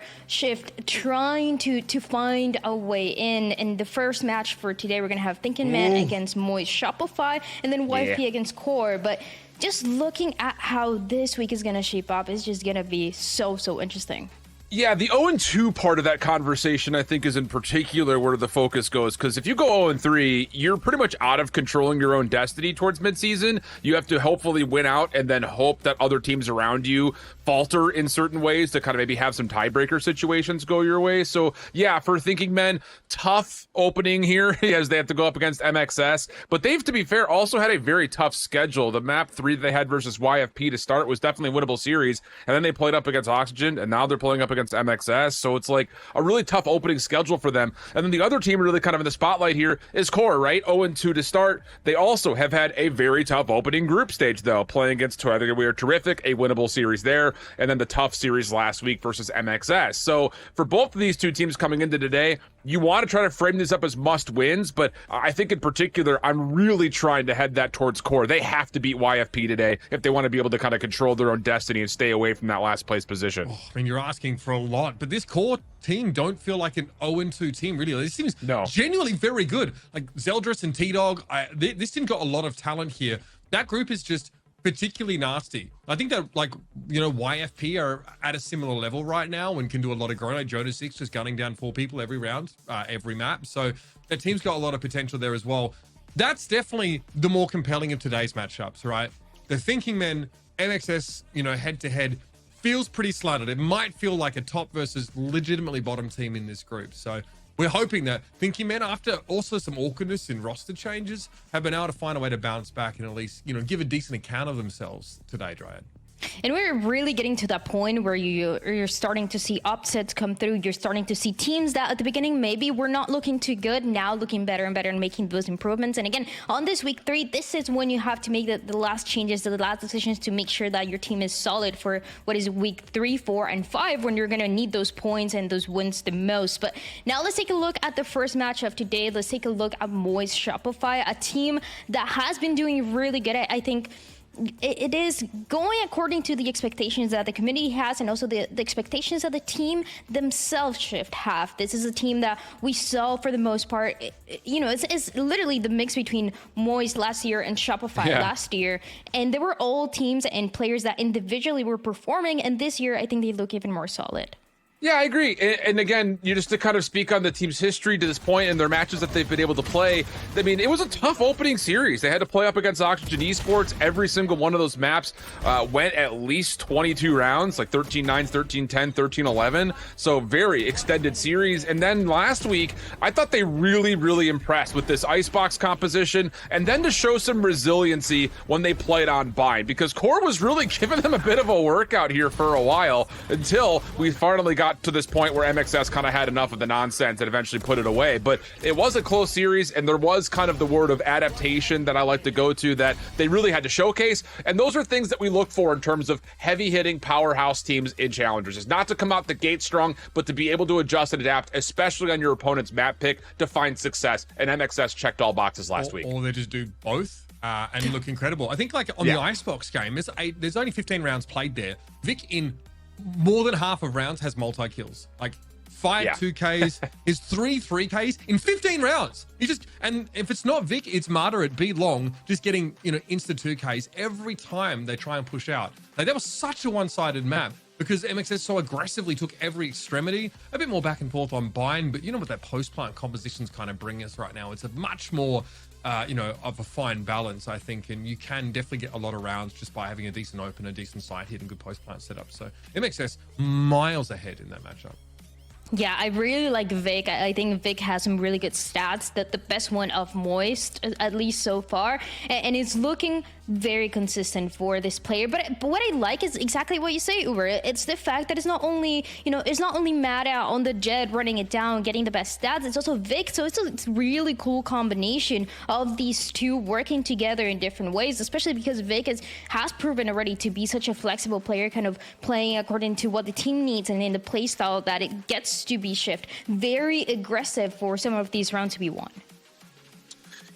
S3: trying to find a way in. And the first match for today, we're going to have Thinking Man against Moist Shopify, and then YFP against Core. But just looking at how this week is going to shape up is just going to be so interesting.
S4: Yeah, the 0-2 part of that conversation, I think, is in particular where the focus goes, because if you go 0-3, you're pretty much out of controlling your own destiny towards midseason. You have to hopefully win out and then hope that other teams around you falter in certain ways to kind of maybe have some tiebreaker situations go your way. So, yeah, for Thinking Men, tough opening here as they have to go up against MXS. But they've, to be fair, also had a very tough schedule. The map 3 that they had versus YFP to start was definitely a winnable series, and then they played up against Oxygen, and now they're playing up against MXS, so it's like a really tough opening schedule for them. And then the other team really kind of in the spotlight here is Core, right? 0-2 to start. They also have had a very tough opening group stage, though, playing against Together We Are Terrific, a winnable series there, and then the tough series last week versus MXS. So for both of these two teams coming into today, you want to try to frame this up as must wins, but I think in particular, I'm really trying to head that towards Core. They have to beat YFP today if they want to be able to kind of control their own destiny and stay away from that last place position.
S5: You're asking for a lot, but this Core team don't feel like an 0-2 team, really. This team is genuinely very good. Like Zeldris and T-Dog, this team got a lot of talent here. That group is just particularly nasty. I think that, YFP are at a similar level right now and can do a lot of growing. Jonas 6 just gunning down 4 people every round, every map. So their team's got a lot of potential there as well. That's definitely the more compelling of today's matchups, right? The Thinking Men, MXS, head-to-head feels pretty slanted. It might feel like a top versus legitimately bottom team in this group. So we're hoping that Thinking Men, after also some awkwardness in roster changes, have been able to find a way to bounce back and at least, give a decent account of themselves today, Dryad.
S3: And we're really getting to that point where you're starting to see upsets come through. You're starting to see teams that at the beginning maybe were not looking too good, now looking better and better and making those improvements. And again, on this week 3, this is when you have to make the last changes, the last decisions to make sure that your team is solid for what is week 3, 4, and 5, when you're going to need those points and those wins the most. But now let's take a look at the first match of today. Let's take a look at Moist Shopify, a team that has been doing really good. I think it is going according to the expectations that the community has, and also the expectations that the team themselves should have. This is a team that we saw for the most part, it's literally the mix between Moist last year and Shopify last year. And they were all teams and players that individually were performing, and this year I think they look even more solid.
S4: Yeah, I agree. And again, just to kind of speak on the team's history to this point and their matches that they've been able to play, I mean, it was a tough opening series. They had to play up against Oxygen Esports. Every single one of those maps went at least 22 rounds, like 13-9, 13-10, 13-11. So very extended series. And then last week, I thought they really, really impressed with this Icebox composition, and then to show some resiliency when they played on Bind, because Core was really giving them a bit of a workout here for a while until we finally got to this point where MXS kind of had enough of the nonsense and eventually put it away. But it was a close series, and there was kind of the word of adaptation that I like to go to that they really had to showcase. And those are things that we look for in terms of heavy hitting powerhouse teams in Challengers, is not to come out the gate strong, but to be able to adjust and adapt, especially on your opponent's map pick, to find success. And MXS checked all boxes last week.
S5: Or they just do both and look incredible. I think like on the Icebox game, there's only 15 rounds played there. Vic in more than half of rounds has multi-kills, like 5 2Ks, his 3 3Ks in 15 rounds. And if it's not Vic, it's Marta at B Long, just getting, insta 2Ks every time they try and push out. Like, that was such a one-sided map because MXS so aggressively took every extremity. A bit more back and forth on Bind, but what that post-plant composition's kind of bringing us right now. It's a much more of a fine balance, I think, and you can definitely get a lot of rounds just by having a decent open, a decent side hit, and good post-plant setup. So MXS miles ahead in that matchup.
S3: Yeah, I really like Vic. I think Vic has some really good stats, the best one of Moist, at least so far. And it's looking very consistent for this player. But what I like is exactly what you say, Uber. It's the fact that it's not only, it's not only Mata on the Jet running it down, getting the best stats, it's also Vic. So it's a really cool combination of these two working together in different ways, especially because Vic has proven already to be such a flexible player, kind of playing according to what the team needs and in the play style that it gets to be shift. Very aggressive for some of these rounds to be won.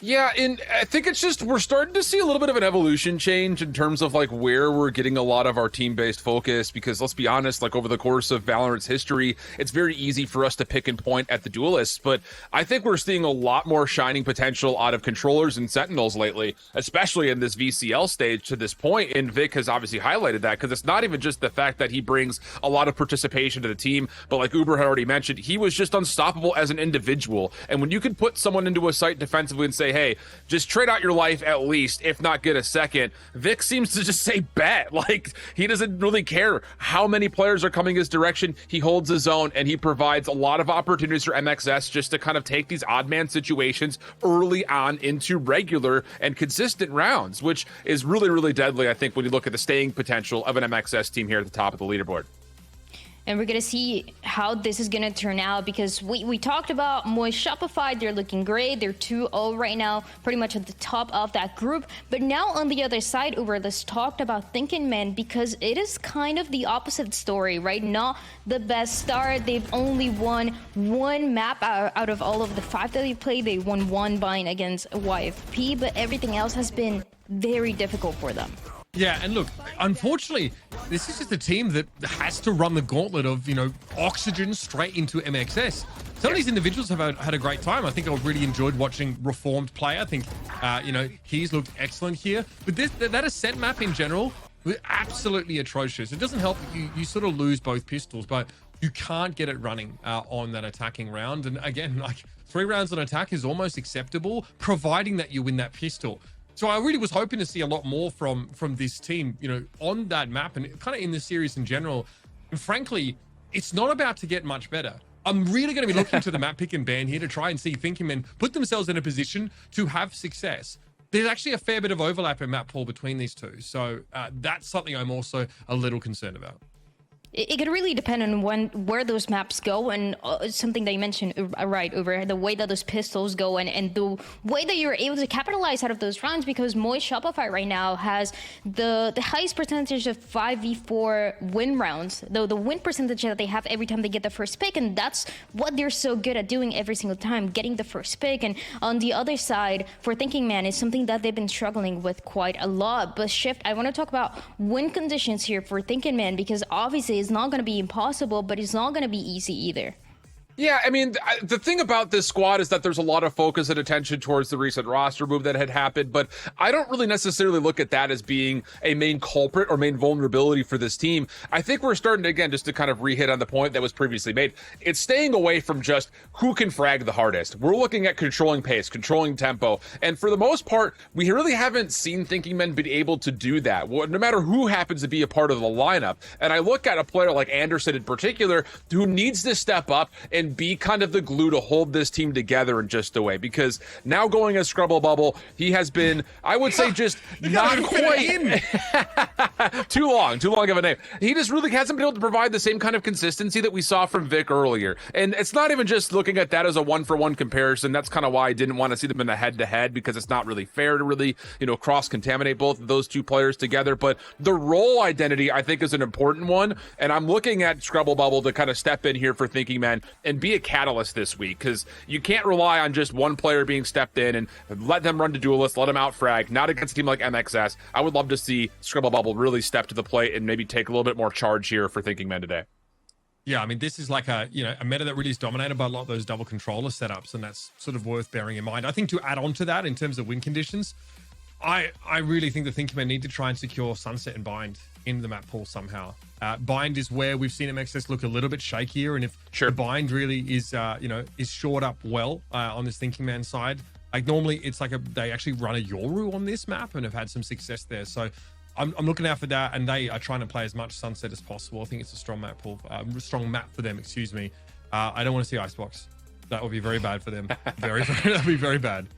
S4: Yeah, and I think it's just we're starting to see a little bit of an evolution change in terms of like where we're getting a lot of our team-based focus, because let's be honest, like over the course of Valorant's history, it's very easy for us to pick and point at the duelists, but I think we're seeing a lot more shining potential out of controllers and sentinels lately, especially in this VCL stage to this point, and Vic has obviously highlighted that, because it's not even just the fact that he brings a lot of participation to the team, but like Uber had already mentioned, he was just unstoppable as an individual, and when you can put someone into a site defensively and say, hey, just trade out your life at least, if not get a second, Vic seems to just say bet. Like, he doesn't really care how many players are coming his direction. He holds his own, and he provides a lot of opportunities for MXS just to kind of take these odd man situations early on into regular and consistent rounds, which is really, really deadly, I think, when you look at the staying potential of an MXS team here at the top of the leaderboard.
S3: And we're going to see how this is going to turn out, because we talked about Moist Shopify. They're looking great. They're 2-0 right now, pretty much at the top of that group. But now on the other side, Uber, let's talk about Thinking Men, because it is kind of the opposite story, right? Not the best start. They've only won one map out of all of the 5 that they played. They won one bind against YFP, but everything else has been very difficult for them.
S5: Yeah, and look, unfortunately, this is just a team that has to run the gauntlet of, Oxygen straight into MXS. Some of these individuals have had a great time. I think I really enjoyed watching Reformed play. I think, he's looked excellent here. But that Ascent map in general was absolutely atrocious. It doesn't help you sort of lose both pistols, but you can't get it running on that attacking round. And again, like 3 rounds on attack is almost acceptable, providing that you win that pistol. So I really was hoping to see a lot more from this team, on that map and kind of in the series in general. And frankly, it's not about to get much better. I'm really going to be looking to the map pick and ban here to try and see Thinking Men put themselves in a position to have success. there's actually a fair bit of overlap in map pool between these two. So that's something I'm also a little concerned about.
S3: It could really depend on where those maps go, and something that you mentioned right over the way that those pistols go, and the way that you're able to capitalize out of those rounds, because Moist Shopify right now has the highest percentage of 5v4 win rounds, though the win percentage that they have every time they get the first pick, and that's what they're so good at doing every single time, getting the first pick. And on the other side, for Thinking Man, is something that they've been struggling with quite a lot. But Shift, I want to talk about win conditions here for Thinking Man, because obviously it's not going to be impossible, but it's not going to be easy either.
S4: Yeah, I mean, the thing about this squad is that there's a lot of focus and attention towards the recent roster move that had happened, but I don't really necessarily look at that as being a main culprit or main vulnerability for this team. I think we're starting to, again, just to kind of re-hit on the point that was previously made, it's staying away from just who can frag the hardest. We're looking at controlling pace, controlling tempo, and for the most part, we really haven't seen Thinking Men be able to do that, no matter who happens to be a part of the lineup. And I look at a player like Anderson in particular, who needs to step up and be kind of the glue to hold this team together in just a way, because now going as Scrubble Bubble, he has been, I would say, just not quite too long of a name. He just really hasn't been able to provide the same kind of consistency that we saw from Vic earlier. And it's not even just looking at that as a one-for-one comparison. That's kind of why I didn't want to see them in the head-to-head, because it's not really fair to really, cross-contaminate both of those two players together. But the role identity, I think, is an important one. And I'm looking at Scrubble Bubble to kind of step in here for Thinking Man and be a catalyst this week, because you can't rely on just one player being stepped in and let them run to duelists, let them out frag, not against a team like MXS. I would love to see Scribble Bubble really step to the plate and maybe take a little bit more charge here for Thinking Men today.
S5: Yeah, I mean, this is like a meta that really is dominated by a lot of those double controller setups, and that's sort of worth bearing in mind. I think to add on to that in terms of win conditions, I really think the Thinking Men need to try and secure Sunset and Bind in the map pool somehow. Bind is where we've seen MXS look a little bit shakier, and if the Bind really is shored up well on this Thinking Man side, like normally it's like they actually run a Yoru on this map and have had some success there. So I'm looking out for that, and they are trying to play as much Sunset as possible. I think it's a strong map pool, strong map for them. Excuse me. I don't want to see Icebox. That would be very bad for them. That'd be very bad.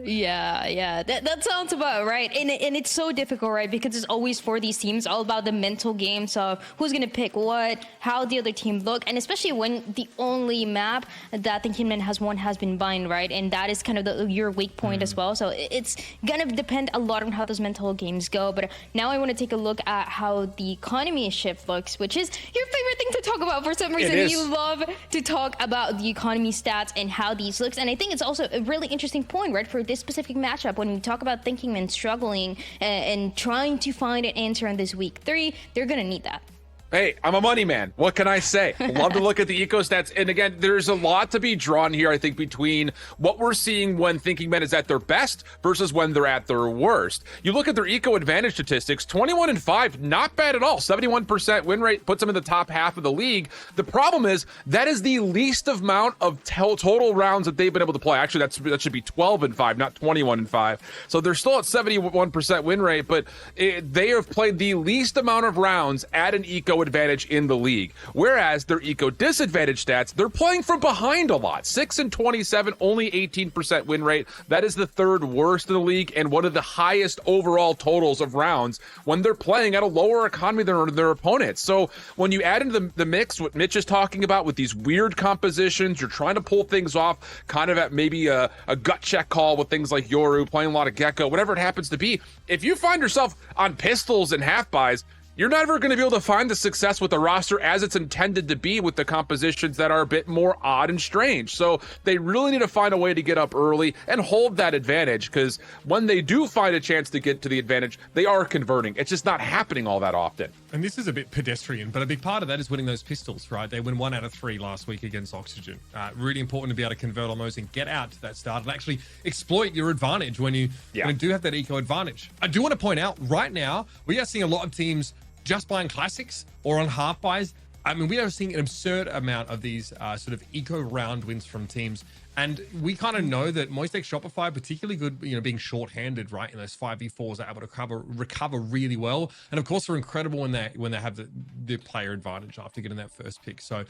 S3: Yeah, that sounds about right. And it's so difficult, right? Because it's always for these teams all about the mental games of who's gonna pick what, how the other team look, and especially when the only map that Thinking Man has won has been Bind, right? And that is kind of your weak point as well. So it's gonna depend a lot on how those mental games go. But now I want to take a look at how the economy shift looks, which is your favorite thing to talk about for some reason. You love to talk about the economy stats and how these looks, and I think it's also a really interesting point, right, for this specific matchup when we talk about Thinking Men struggling and trying to find an answer on this week 3. They're gonna need that.
S4: Hey, I'm a money man. What can I say? Love to look at the eco stats. And again, there's a lot to be drawn here, I think, between what we're seeing when Thinking Men is at their best versus when they're at their worst. You look at their eco advantage statistics, 21-5, not bad at all. 71% win rate puts them in the top half of the league. The problem is that is the least amount of total rounds that they've been able to play. Actually, that should be 12-5, not 21-5. So they're still at 71% win rate, but they have played the least amount of rounds at an eco advantage in the league. Whereas their eco disadvantage stats, they're playing from behind a lot. 6-27, only 18% win rate. That is the third worst in the league and one of the highest overall totals of rounds when they're playing at a lower economy than their opponents. So when you add into the mix what Mitch is talking about with these weird compositions, you're trying to pull things off kind of at maybe a gut check call with things like Yoru, playing a lot of Gecko, whatever it happens to be. If you find yourself on pistols and half buys, you're never going to be able to find the success with the roster as it's intended to be with the compositions that are a bit more odd and strange. So they really need to find a way to get up early and hold that advantage, because when they do find a chance to get to the advantage, they are converting. It's just not happening all that often.
S5: And this is a bit pedestrian, but a big part of that is winning those pistols, right? They win 1 out of 3 last week against Oxygen. Really important to be able to convert on those and get out to that start and actually exploit your advantage when you do have that eco advantage. I do want to point out right now, we are seeing a lot of teams just buying classics or on half buys. I mean, we are seeing an absurd amount of these sort of eco round wins from teams. And we kind of know that Moistex Shopify, particularly good, being short-handed, right, in those 5v4s, are able to recover really well. And of course, they're incredible when they have the player advantage after getting that first pick. So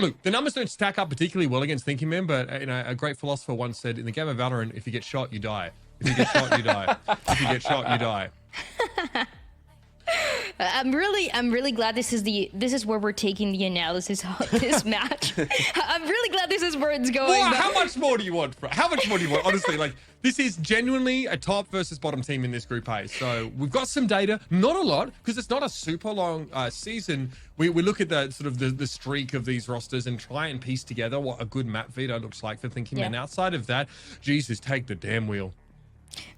S5: look, the numbers don't stack up particularly well against Thinking Men, but a great philosopher once said, in the game of Valorant, if you get shot, you die. If you get shot, you die. If you get shot, you die.
S3: I'm really glad this is where we're taking the analysis of this match. I'm really glad this is where it's going.
S5: Well, how much more do you want? How much more do you want? Honestly, like, this is genuinely a top versus bottom team in this Group A. So we've got some data, not a lot, because it's not a super long season. We look at the sort of the streak of these rosters and try and piece together what a good map veto looks like for Thinking Man. Outside of that, Jesus, take the damn wheel.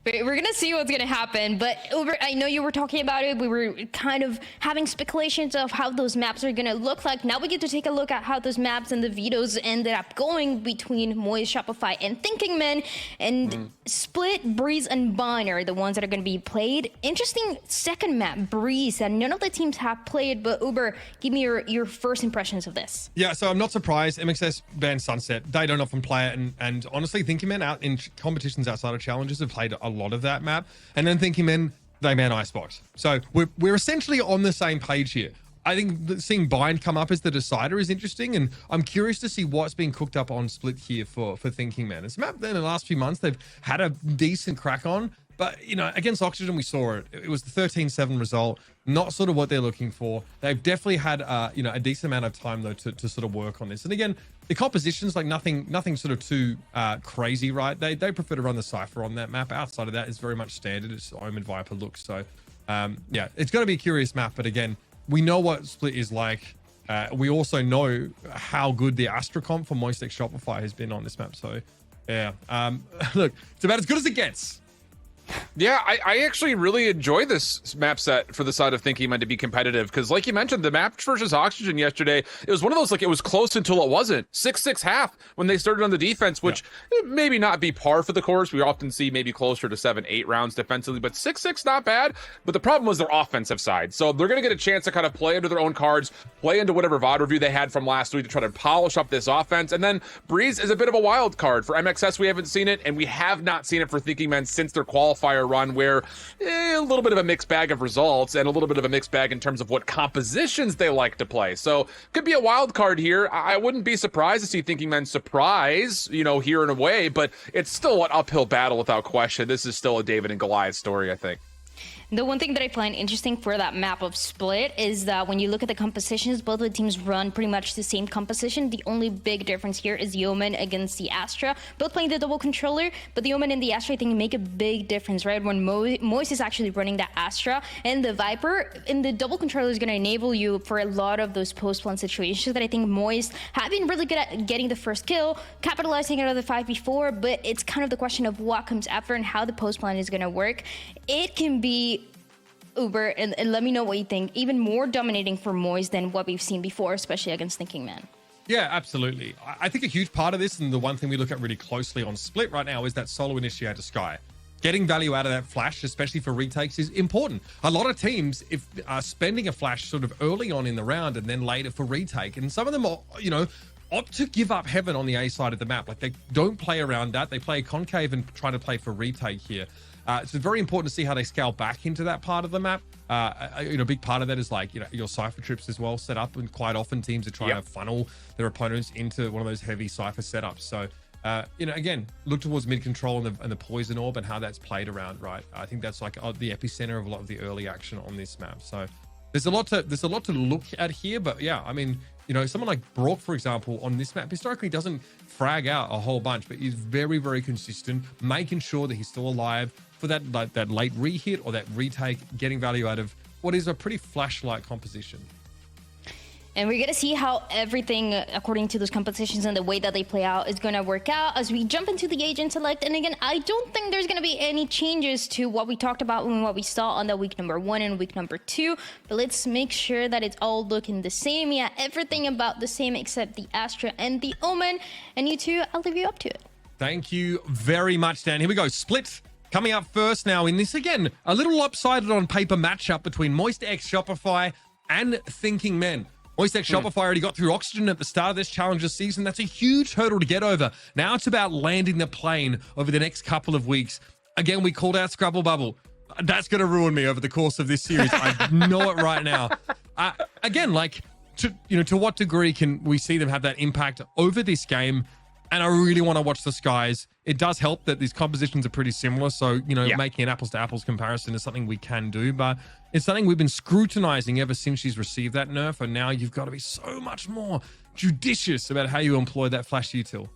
S3: We're gonna see what's gonna happen, but Uber, I know you were talking about it. We were kind of having speculations of how those maps are gonna look like. Now we get to take a look at how those maps and the vetoes ended up going between Moist, Shopify, and Thinking Men. And Split, Breeze, and Bun are the ones that are gonna be played. Interesting second map, Breeze, that none of the teams have played. But Uber, give me your first impressions of this.
S5: Yeah, so I'm not surprised. MXS banned Sunset. They don't often play it, and honestly, Thinking Men out in competitions outside of Challengers have played a lot of that map. And then Thinking Men, they ban Icebox. So we're essentially on the same page here. I think seeing Bind come up as the decider is interesting, and I'm curious to see what's being cooked up on Split here for Thinking Men. It's a map that in the last few months they've had a decent crack on, but you know, against Oxygen we saw it. It was the 13-7 result, not sort of what they're looking for. They've definitely had you know, a decent amount of time though to sort of work on this. And again, the composition's like nothing sort of too crazy, right? They prefer to run the Cypher on that map. Outside of that, it's very much standard. It's Omen Viper look. So yeah, it's going to be a curious map. But again, we know what Split is like. We also know how good the Astra comp for Moist X Shopify has been on this map. So yeah, look, it's about as good as it gets.
S4: Yeah, I actually really enjoy this map set for the side of Thinking Man to be competitive, because like you mentioned, the match versus Oxygen yesterday, it was one of those, like, it was close until it wasn't. 6-6 half when they started on the defense, which maybe not be par for the course. We often see maybe closer to 7-8 rounds defensively, but 6-6 not bad. But the problem was their offensive side. So they're going to get a chance to kind of play into their own cards, play into whatever VOD review they had from last week to try to polish up this offense. And then Breeze is a bit of a wild card. For MXS, we haven't seen it, and we have not seen it for Thinking Men since their qualifier run, where a little bit of a mixed bag of results and a little bit of a mixed bag in terms of what compositions they like to play. So could be a wild card here. I wouldn't be surprised to see Thinking Men surprise, you know, here in a way, but it's still an uphill battle without question. This is still a David and Goliath story, I think.
S3: The one thing that I find interesting for that map of Split is that when you look at the compositions, both of the teams run pretty much the same composition. The only big difference here is the Omen against the Astra. Both playing the double controller, but the Omen and the Astra, I think, make a big difference, right? When Moist is actually running that Astra, and the Viper, and the double controller is going to enable you for a lot of those post-plant situations that I think Moist have been really good at getting the first kill, capitalizing out of the 5v4, but it's kind of the question of what comes after and how the post-plant is going to work. It can be Uber, and let me know what you think, even more dominating for Moist than what we've seen before, especially against Thinking Man.
S5: Yeah, absolutely. I think a huge part of this, and the one thing we look at really closely on Split right now, is that solo initiator Sky. Getting value out of that flash, especially for retakes, is important. A lot of teams are spending a flash sort of early on in the round and then later for retake, and some of them are, you know, opt to give up heaven on the A side of the map. Like, they don't play around that. They play concave and try to play for retake here. It's very important to see how they scale back into that part of the map. You know, a big part of that is, like, you know, your Cypher trips as well set up, and quite often teams are trying to funnel their opponents into one of those heavy Cypher setups. So, you know, again, look towards mid control and the poison orb and how that's played around, right? I think that's like the epicenter of a lot of the early action on this map. So there's a lot to look at here, but yeah, I mean, you know, someone like Brock, for example, on this map historically doesn't frag out a whole bunch, but he's very, very consistent, making sure that he's still alive for that late re-hit or that retake, getting value out of what is a pretty flashlight composition.
S3: And we're going to see how everything, according to those compositions and the way that they play out, is going to work out as we jump into the agent select. And again, I don't think there's going to be any changes to what we talked about and what we saw on the week number 1 and week number 2. But let's make sure that it's all looking the same. Yeah, everything about the same except the Astra and the Omen. And you two, I'll leave you up to it.
S5: Thank you very much, Dan. Here we go. Split coming up first now in this, again, a little lopsided on paper matchup between Moist X Shopify and Thinking Men. Moist X Shopify already got through Oxygen at the start of this Challengers season. That's a huge hurdle to get over. Now it's about landing the plane over the next couple of weeks. Again, we called out Scrabble Bubble. That's going to ruin me over the course of this series. I know it right now. Again, like, to what degree can we see them have that impact over this game? and I really want to watch the Skies. It does help that these compositions are pretty similar, so, you know, making an apples-to-apples comparison is something we can do, but it's something we've been scrutinizing ever since she's received that nerf, and now you've got to be so much more judicious about how you employ that flash util.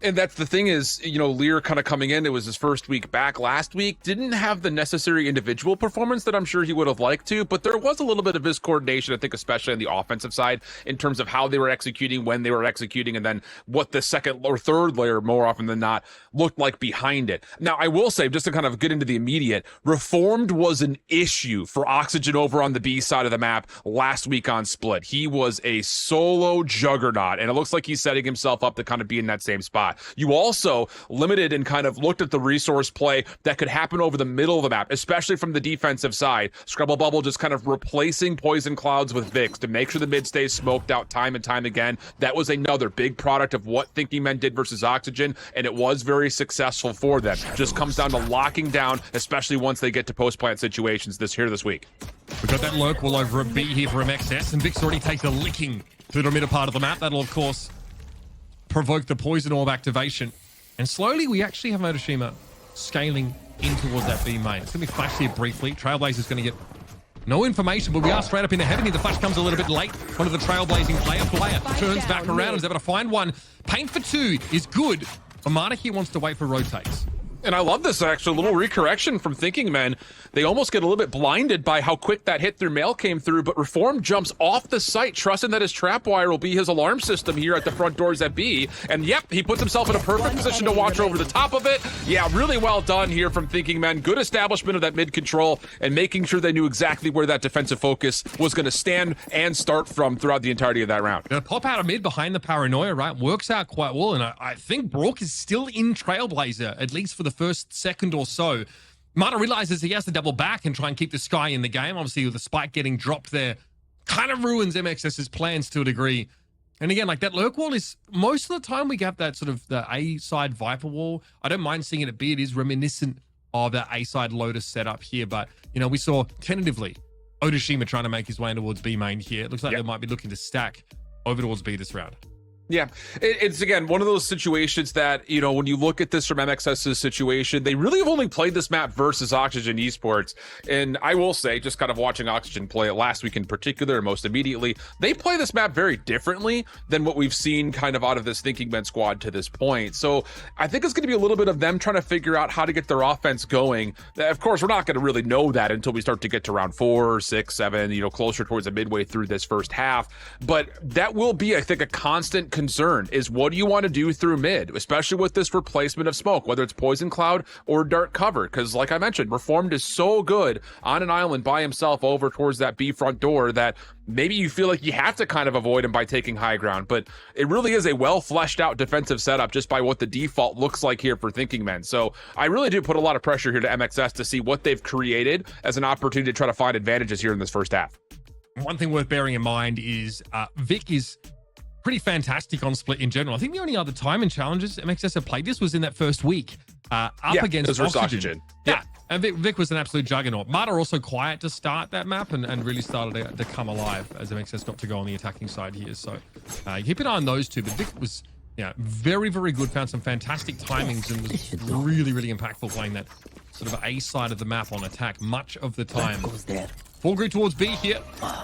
S4: And that's the thing is, you know, Lear kind of coming in, it was his first week back last week, didn't have the necessary individual performance that I'm sure he would have liked to, but there was a little bit of miscoordination, I think, especially on the offensive side, in terms of how they were executing, when they were executing, and then what the second or third layer, more often than not, looked like behind it. Now, I will say, just to kind of get into the immediate, Reformed was an issue for Oxygen over on the B side of the map last week on Split. He was a solo juggernaut, and it looks like he's setting himself up to kind of be in that same spot. You also limited and kind of looked at the resource play that could happen over the middle of the map, especially from the defensive side. Scrubble Bubble just kind of replacing Poison Clouds with Vix to make sure the mid stays smoked out time and time again. That was another big product of what Thinking Men did versus Oxygen, and it was very successful for them. Just comes down to locking down, especially once they get to post-plant situations this week.
S5: We've got that lurk wall over a B here for MXS, and Vix already takes a licking through the middle part of the map. That'll, of course, provoke the Poison Orb activation. And slowly, we actually have Motoshima scaling in towards that B main. It's going to be flashed here briefly. Trailblazer's going to get no information, but we are straight up into heaven here. The flash comes a little bit late. One of the Trailblazing player turns back around and is able to find one. Paint for 2 is good. Amada here wants to wait for rotates.
S4: And I love this, actually. A little recorrection from Thinking Men. They almost get a little bit blinded by how quick that hit through mail came through, but Reform jumps off the site, trusting that his trapwire will be his alarm system here at the front doors at B. And yep, he puts himself in a perfect position to watch over the top of it. Yeah, really well done here from Thinking Men. Good establishment of that mid control and making sure they knew exactly where that defensive focus was going to stand and start from throughout the entirety of that round.
S5: Gonna pop out of mid behind the Paranoia, right? Works out quite well, and I think Brook is still in Trailblazer, at least for the first second or so. Mata realizes he has to double back and try and keep the Sky in the game. Obviously, with the spike getting dropped there, kind of ruins MXS's plans to a degree. And again, like that lurk wall is, most of the time we get that sort of the A side Viper wall. I don't mind seeing it at B. It is reminiscent of that A side Lotus setup here. But, you know, we saw tentatively Otoshima trying to make his way in towards B main here. It looks like they might be looking to stack over towards B this round.
S4: Yeah, it's again one of those situations that, you know, when you look at this from MXS's situation, they really have only played this map versus Oxygen Esports. And I will say, just kind of watching Oxygen play it last week in particular, most immediately, they play this map very differently than what we've seen kind of out of this Thinking Men squad to this point. So I think it's going to be a little bit of them trying to figure out how to get their offense going. Of course, we're not going to really know that until we start to get to round 4, 6, 7, you know, closer towards the midway through this first half. But that will be, I think, a constant concern is what do you want to do through mid, especially with this replacement of smoke, whether it's Poison Cloud or Dark Cover, because like I mentioned, Reformed is so good on an island by himself over towards that B front door that maybe you feel like you have to kind of avoid him by taking high ground, but it really is a well fleshed out defensive setup just by what the default looks like here for Thinking Men. So I really do put a lot of pressure here to MXS to see what they've created as an opportunity to try to find advantages here in this first half.
S5: One thing worth bearing in mind is Vic is pretty fantastic on Split in general. I think the only other time in Challengers MXS have played this was in that first week against Oxygen.
S4: Yeah.
S5: And Vic was an absolute juggernaut. Mata also quiet to start that map and really started to come alive as MXS got to go on the attacking side here. So keep an eye on those two. But Vic was very, very good. Found some fantastic timings and was really, really impactful playing that sort of A side of the map on attack much of the time. Full group towards B here.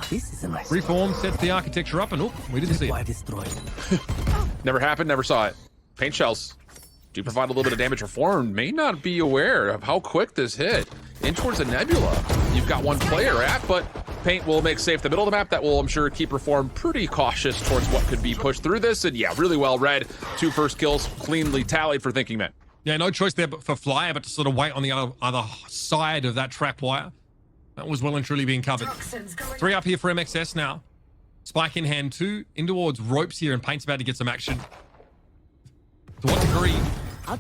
S6: This is a nice
S5: Reform sets the architecture up, and we didn't see it.
S4: Never happened, never saw it. Paint shells do provide a little bit of damage. Reform may not be aware of how quick this hit in towards the nebula. You've got one player at, but Paint will make safe the middle of the map. That will, I'm sure, keep Reform pretty cautious towards what could be pushed through this. And yeah, really well read. 2 first kills cleanly tallied for Thinking Men.
S5: Yeah, no choice there for Flyer, but to sort of wait on the other side of that trap wire. That was well and truly being covered. 3 up here for MXS now. Spike in hand 2, in towards ropes here, and Paint's about to get some action. To what degree?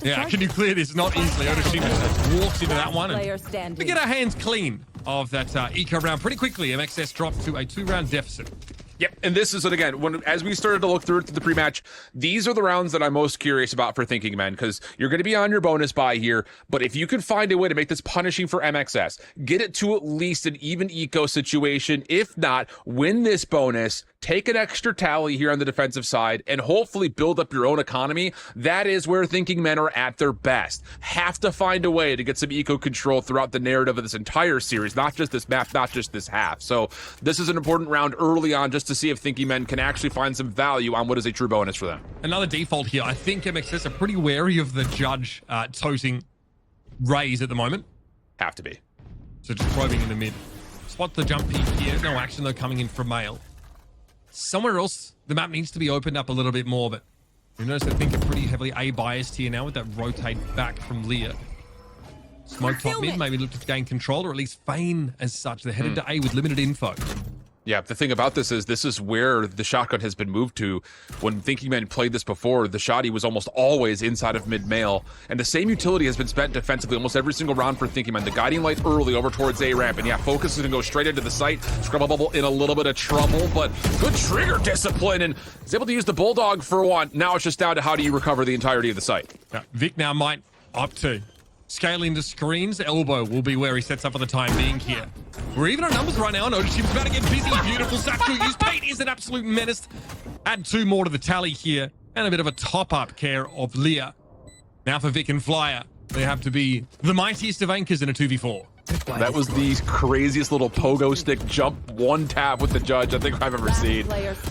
S5: Yeah, can you clear this? Not easily. Otoshima just walks into that one, and we get our hands clean of that eco round pretty quickly. MXS dropped to a 2-round deficit.
S4: Yep, and this is it again. As we started to look through the pre-match, these are the rounds that I'm most curious about for Thinking Men, because you're going to be on your bonus buy here. But if you can find a way to make this punishing for MXS, get it to at least an even eco situation. If not, win this bonus, take an extra tally here on the defensive side, and hopefully build up your own economy. That is where Thinking Men are at their best. Have to find a way to get some eco control throughout the narrative of this entire series, not just this map, not just this half. So this is an important round early on just to see if Thinking Men can actually find some value on what is a true bonus for them.
S5: Another default here. I think MXS are pretty wary of the judge toting Rays at the moment.
S4: Have to be.
S5: So just probing in the mid. Spot the jump peek here. No action though coming in from Mail. Somewhere else, the map needs to be opened up a little bit more, but we notice I think are pretty heavily A biased here now with that rotate back from Leah. Smoke top mid, maybe look to gain control or at least feign as such. They're headed to A with limited info.
S4: Yeah, the thing about this is where the shotgun has been moved to. When Thinking Men played this before, the shotty was almost always inside of mid-mail, and the same utility has been spent defensively almost every single round for Thinking Men. The guiding light early over towards A ramp, and yeah, focus is gonna go straight into the site. Scrubble Bubble in a little bit of trouble, but good trigger discipline, and is able to use the Bulldog for one. Now it's just down to how do you recover the entirety of the site.
S5: Yeah, Vic now might opt to scale into screens. Elbow will be where he sets up for the time being here. We're even on numbers right now. Notice Jim's about to get busy. Beautiful Satchel use. Pate is an absolute menace. Add 2 more to the tally here. And a bit of a top-up care of Leah. Now for Vic and Flyer. They have to be the mightiest of anchors in a 2v4.
S4: That was the craziest little pogo stick jump one tap with the judge I think I've ever seen.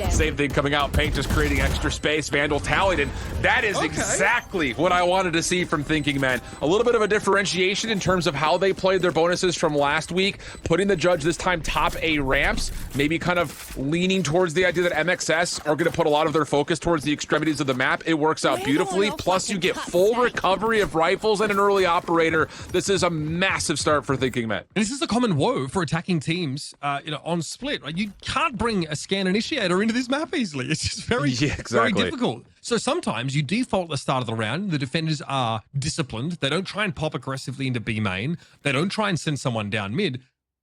S4: Same thing coming out, Paint just creating extra space, Vandal tallied, and that is exactly what I wanted to see from Thinking Men. A little bit of a differentiation in terms of how they played their bonuses from last week, putting the judge this time top A ramps, maybe kind of leaning towards the idea that MXS are going to put a lot of their focus towards the extremities of the map. It works out beautifully, plus you get full recovery of rifles and an early operator. This is a massive start for Thinking Men.
S5: And this is a common woe for attacking teams, on split. Right? You can't bring a scan initiator into this map easily. It's just very difficult. So sometimes you default at the start of the round. The defenders are disciplined. They don't try and pop aggressively into B main. They don't try and send someone down mid.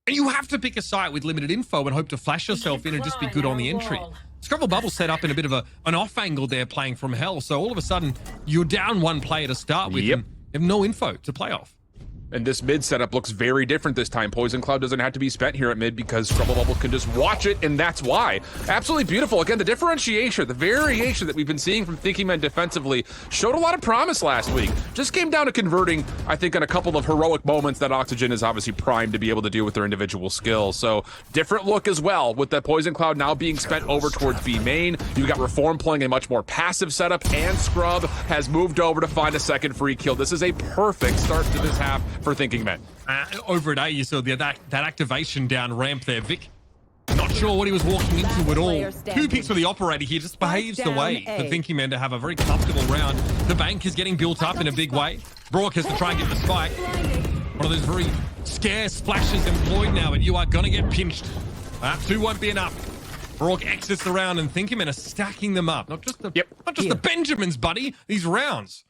S5: And you have to pick a site with limited info and hope to flash yourself in and just be good on the entry. Scrubble Bubble set up in a bit of an off angle there playing from hell. So all of a sudden, you're down one player to start with. And you have no info to play off.
S4: And this mid setup looks very different this time. Poison Cloud doesn't have to be spent here at mid because Scrubble Bubble can just watch it, and that's why. Absolutely beautiful. Again, the differentiation, the variation that we've been seeing from Thinking Men defensively showed a lot of promise last week. Just came down to converting, I think, on a couple of heroic moments that Oxygen is obviously primed to be able to do with their individual skills. So different look as well, with the Poison Cloud now being spent over towards B main. You've got Reform playing a much more passive setup, and Scrub has moved over to find a second free kill. This is a perfect start to this half for Thinking Men.
S5: Over at A, you saw that activation down ramp there. Vic, not sure what he was walking into at all. 2 picks for the operator here, just paves the way for Thinking Men to have a very comfortable round. The bank is getting built up in a big way. Brock has to try and get the spike. One of those very scarce flashes employed now, but you are going to get pinched. 2 won't be enough. Brock exits the round, and Thinking Men are stacking them up. Not just the Benjamins, buddy. These rounds.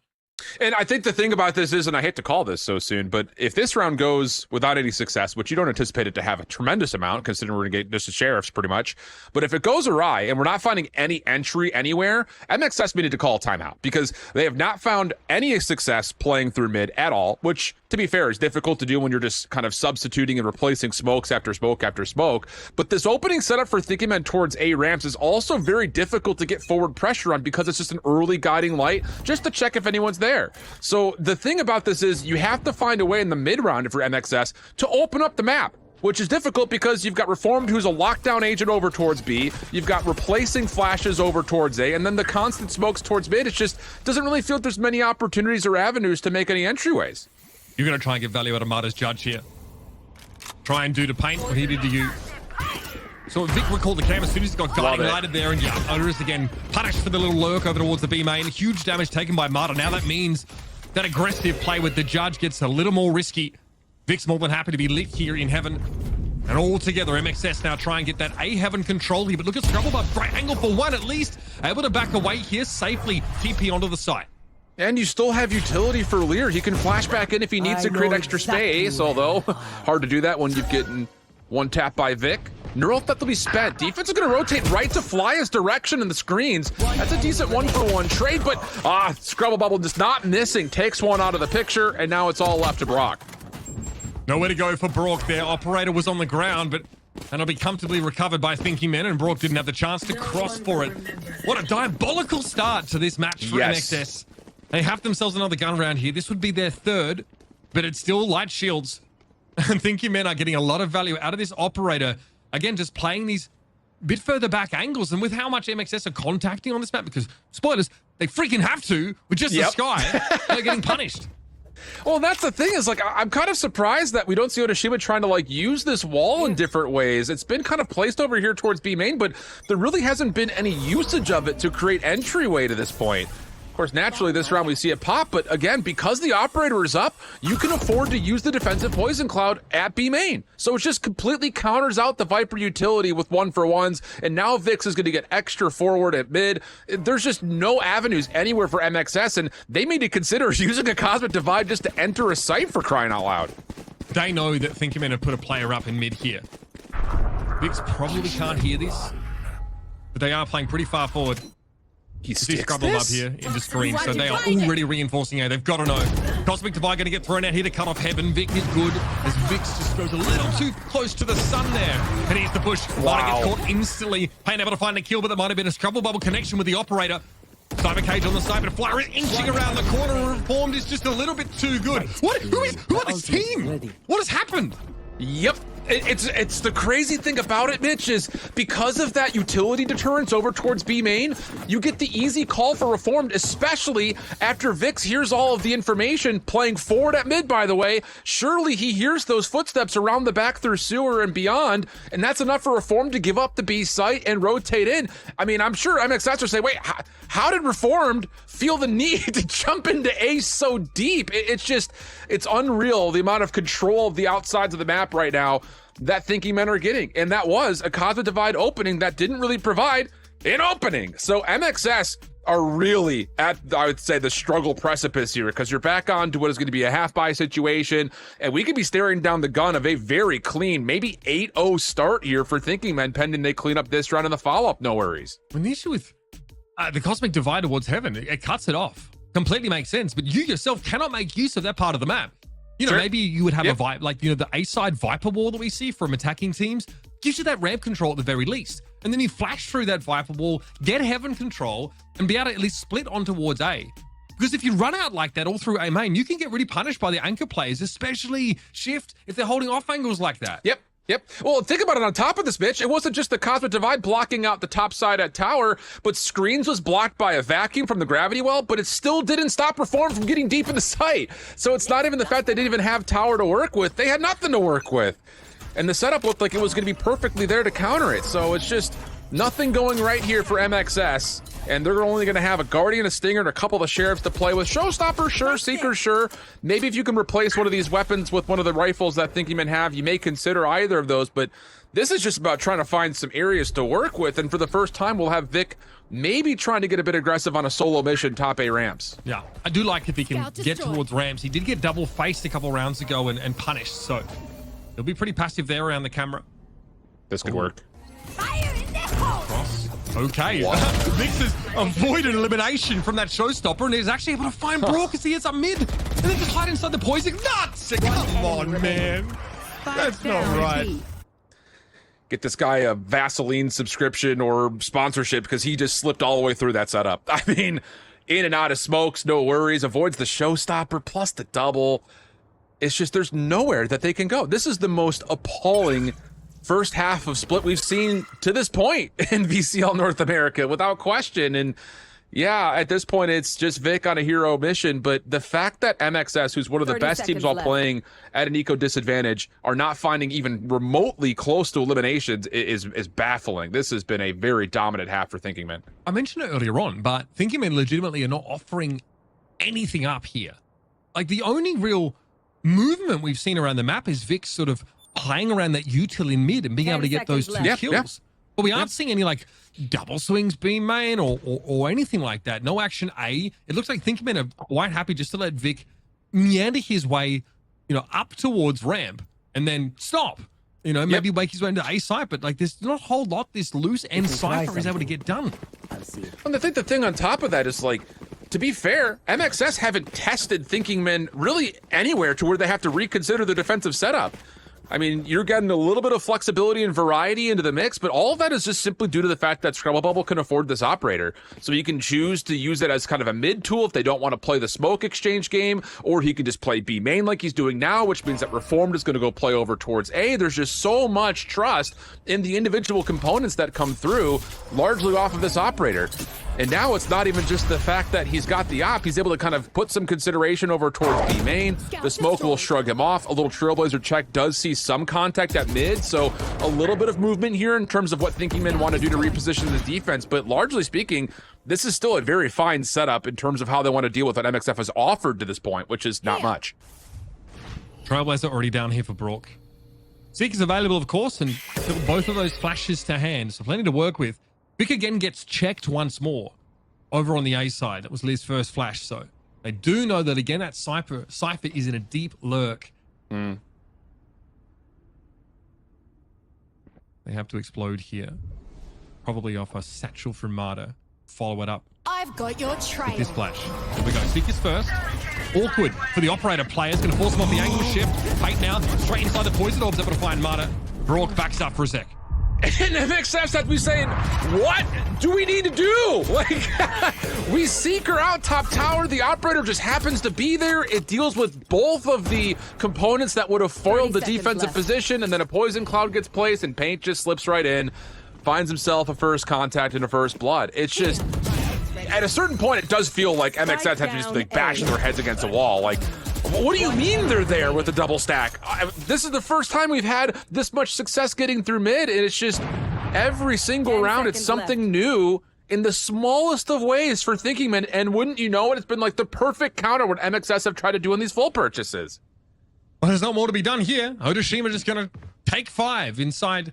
S4: And I think the thing about this is, and I hate to call this so soon, but if this round goes without any success, which you don't anticipate it to have a tremendous amount, considering we're going to get just the sheriffs pretty much, but if it goes awry and we're not finding any entry anywhere, MXS may need to call a timeout because they have not found any success playing through mid at all, which, to be fair, is difficult to do when you're just kind of substituting and replacing smokes after smoke after smoke. But this opening setup for Thinking Men towards A ramps is also very difficult to get forward pressure on because it's just an early guiding light just to check if anyone's there. So the thing about this is you have to find a way in the mid round for MXS to open up the map, which is difficult because you've got Reformed, who's a lockdown agent over towards B. You've got replacing flashes over towards A, and then the constant smokes towards mid. It just doesn't really feel like there's many opportunities or avenues to make any entryways.
S5: You're going to try and get value out of Marta's judge here. Try and do to Paint what he did to you. So Vic recalled the cam as soon as he got guiding lighted there, and yeah, Otis again punished for the little lurk over towards the B main. Huge damage taken by Marta. Now that means that aggressive play with the judge gets a little more risky. Vic's more than happy to be lit here in heaven. And all together, MXS now try and get that A heaven control here. But look at Scrubblebuff, great angle for one at least. Able to back away here safely, TP onto the site.
S4: And you still have utility for Lear. He can flash back in if he needs to create extra space, although hard to do that when you've getting one tap by Vic. Neural Threat will be spent. Defense is going to rotate right to Fly's direction in the screens. That's a decent 1-for-1 trade, but Scrubble Bubble just not missing. Takes one out of the picture, and now it's all left to Brock.
S5: Nowhere to go for Brock there. Operator was on the ground, but And it'll be comfortably recovered by Thinking Men, and Brock didn't have the chance to cross for it. What a diabolical start to this match for MXS. They have themselves another gun round here. This would be their third, but it's still light shields. And Thinking Men are getting a lot of value out of this operator. Again, just playing these bit further back angles, and with how much MXS are contacting on this map, because, spoilers, they freaking have to with just the sky, they're getting punished.
S4: Well, that's the thing is, like, I'm kind of surprised that we don't see Onishima trying to, like, use this wall in different ways. It's been kind of placed over here towards B main, but there really hasn't been any usage of it to create entryway to this point. Of course, naturally, this round we see it pop, but again, because the operator is up, you can afford to use the defensive poison cloud at B main. So it just completely counters out the Viper utility with 1-for-1s, and now Vix is going to get extra forward at mid. There's just no avenues anywhere for MXS, and they may need to consider using a Cosmic Divide just to enter a site, for crying out loud.
S5: They know that Thinking Men have put a player up in mid here. Vix probably can't hear this, but they are playing pretty far forward.
S4: He
S5: See Scrubble up here in the screen, so they are already reinforcing A. They've got to know. Cosmic Divide going to get thrown out here to cut off Heaven. Vic is good, as Vix just goes a little too close to the sun there. And here's the push. Wow. Gets caught instantly. Pain able to find a kill, but there might have been a Scrubble Bubble connection with the operator. Cyber Cage on the side, but Flyer is inching around the corner. Reformed is just a little bit too good. What? Who are this team? What has happened?
S4: Yep. It's the crazy thing about it, Mitch, is because of that utility deterrence over towards B main, you get the easy call for Reformed, especially after Vix hears all of the information playing forward at mid, by the way. Surely he hears those footsteps around the back through sewer and beyond, and that's enough for Reformed to give up the B site and rotate in. I mean, I'm sure MXS will say, wait, how did Reformed feel the need to jump into A so deep? It's unreal the amount of control of the outsides of the map right now that Thinking Men are getting. And that was a Cosmic Divide opening that didn't really provide an opening. So MXS are really at, I would say, the struggle precipice here, because you're back on to what is going to be a half-buy situation, and we could be staring down the gun of a very clean, maybe 8-0 start here for Thinking Men, pending they clean up this round in the follow-up. No worries.
S5: When the issue with the Cosmic Divide towards Heaven, it cuts it off. Completely makes sense, but you yourself cannot make use of that part of the map. You know, maybe you would have a Viper, like, you know, the A-side Viper wall that we see from attacking teams gives you that ramp control at the very least. And then you flash through that Viper wall, get Heaven control, and be able to at least split on towards A. Because if you run out like that all through A main, you can get really punished by the anchor players, especially Shift, if they're holding off angles like that.
S4: Yep. Well, think about it. On top of this, Mitch, it wasn't just the Cosmic Divide blocking out the top side at tower, but Screens was blocked by a vacuum from the gravity well, but it still didn't stop Reform from getting deep in the site. So it's not even the fact they didn't even have tower to work with. They had nothing to work with. And the setup looked like it was going to be perfectly there to counter it. So it's just nothing going right here for MXS. And they're only going to have a Guardian, a Stinger, and a couple of Sheriffs to play with. Showstopper, sure. Seeker, sure. Maybe if you can replace one of these weapons with one of the rifles that Thinking Men have, you may consider either of those. But this is just about trying to find some areas to work with. And for the first time, we'll have Vic maybe trying to get a bit aggressive on a solo mission top A ramps.
S5: Yeah, I do like if he can get towards ramps. He did get double faced a couple rounds ago and punished. So he'll be pretty passive there around the camera.
S4: This could work.
S6: Fire in the hole!
S5: Cross. Okay, Vix has avoided elimination from that showstopper and is actually able to find Brock as he is up mid. And then just hide inside the poison. Nuts! Come on, man. That's not right.
S4: Get this guy a Vaseline subscription or sponsorship, because he just slipped all the way through that setup. I mean, in and out of smokes, no worries. Avoids the showstopper plus the double. It's just there's nowhere that they can go. This is the most appalling first half of Split we've seen to this point in VCL North America, without question. And yeah, at this point, it's just Vic on a hero mission. But the fact that MXS, who's one of the best teams while playing at an eco disadvantage, are not finding even remotely close to eliminations is baffling. This has been a very dominant half for Thinking Men.
S5: I mentioned it earlier on, but Thinking Men legitimately are not offering anything up here. Like, the only real movement we've seen around the map is Vic sort of playing around that util in mid and being able to get those two kills. But we aren't seeing any like double swings being made or anything like that. No action A. It looks like Thinking Men are quite happy just to let Vic meander his way, you know, up towards ramp and then stop. You know, maybe wake his way into A site, but like there's not a whole lot this loose end Cypher is able to get done.
S4: And I think the thing on top of that is, like, to be fair, MXS haven't tested Thinking Men really anywhere to where they have to reconsider the defensive setup. I mean, you're getting a little bit of flexibility and variety into the mix, but all of that is just simply due to the fact that Scrabble Bubble can afford this operator. So you can choose to use it as kind of a mid tool if they don't want to play the smoke exchange game, or he can just play B main like he's doing now, which means that Reformed is going to go play over towards A. There's just so much trust in the individual components that come through, largely off of this operator. And now it's not even just the fact that he's got the op, he's able to kind of put some consideration over towards B main. The smoke will shrug him off. A little Trailblazer check does see some contact at mid, so a little bit of movement here in terms of what Thinking Men want to do to reposition the defense, but largely speaking, this is still a very fine setup in terms of how they want to deal with what MXF has offered to this point, which is not much.
S5: Trailblazer already down here for Brook. Seek is available, of course, and both of those flashes to hand, so plenty to work with. Vic again gets checked once more over on the A side. That was Liz's first flash, so they do know that, again, that Cypher is in a deep lurk. They have to explode here. Probably off a satchel from Marta. Follow it up
S6: I've got your trail.
S5: with this flash. Here we go. Seek is first. Awkward for the operator players. Going to force him off the angle shift. Fate now. Straight inside the poison orbs. Able to find Marta. Brook backs up for a sec.
S4: And MXF's have to be saying, what do we need to do? Like, we seek her out top tower. The operator just happens to be there. It deals with both of the components that would have foiled the defensive position, and then a poison cloud gets placed, and Paint just slips right in, finds himself a first contact and a first blood. It's just, at a certain point, it does feel like MXF have to just be like bashing their heads against a wall. Like, what do you mean they're there with a double stack? This is the first time we've had this much success getting through mid, and it's just every single round, it's something new in the smallest of ways for Thinking Men, and wouldn't you know it, it's been like the perfect counter what MXS have tried to do on these full purchases.
S5: Well, there's not more to be done here. Otoshima just going to take 5 inside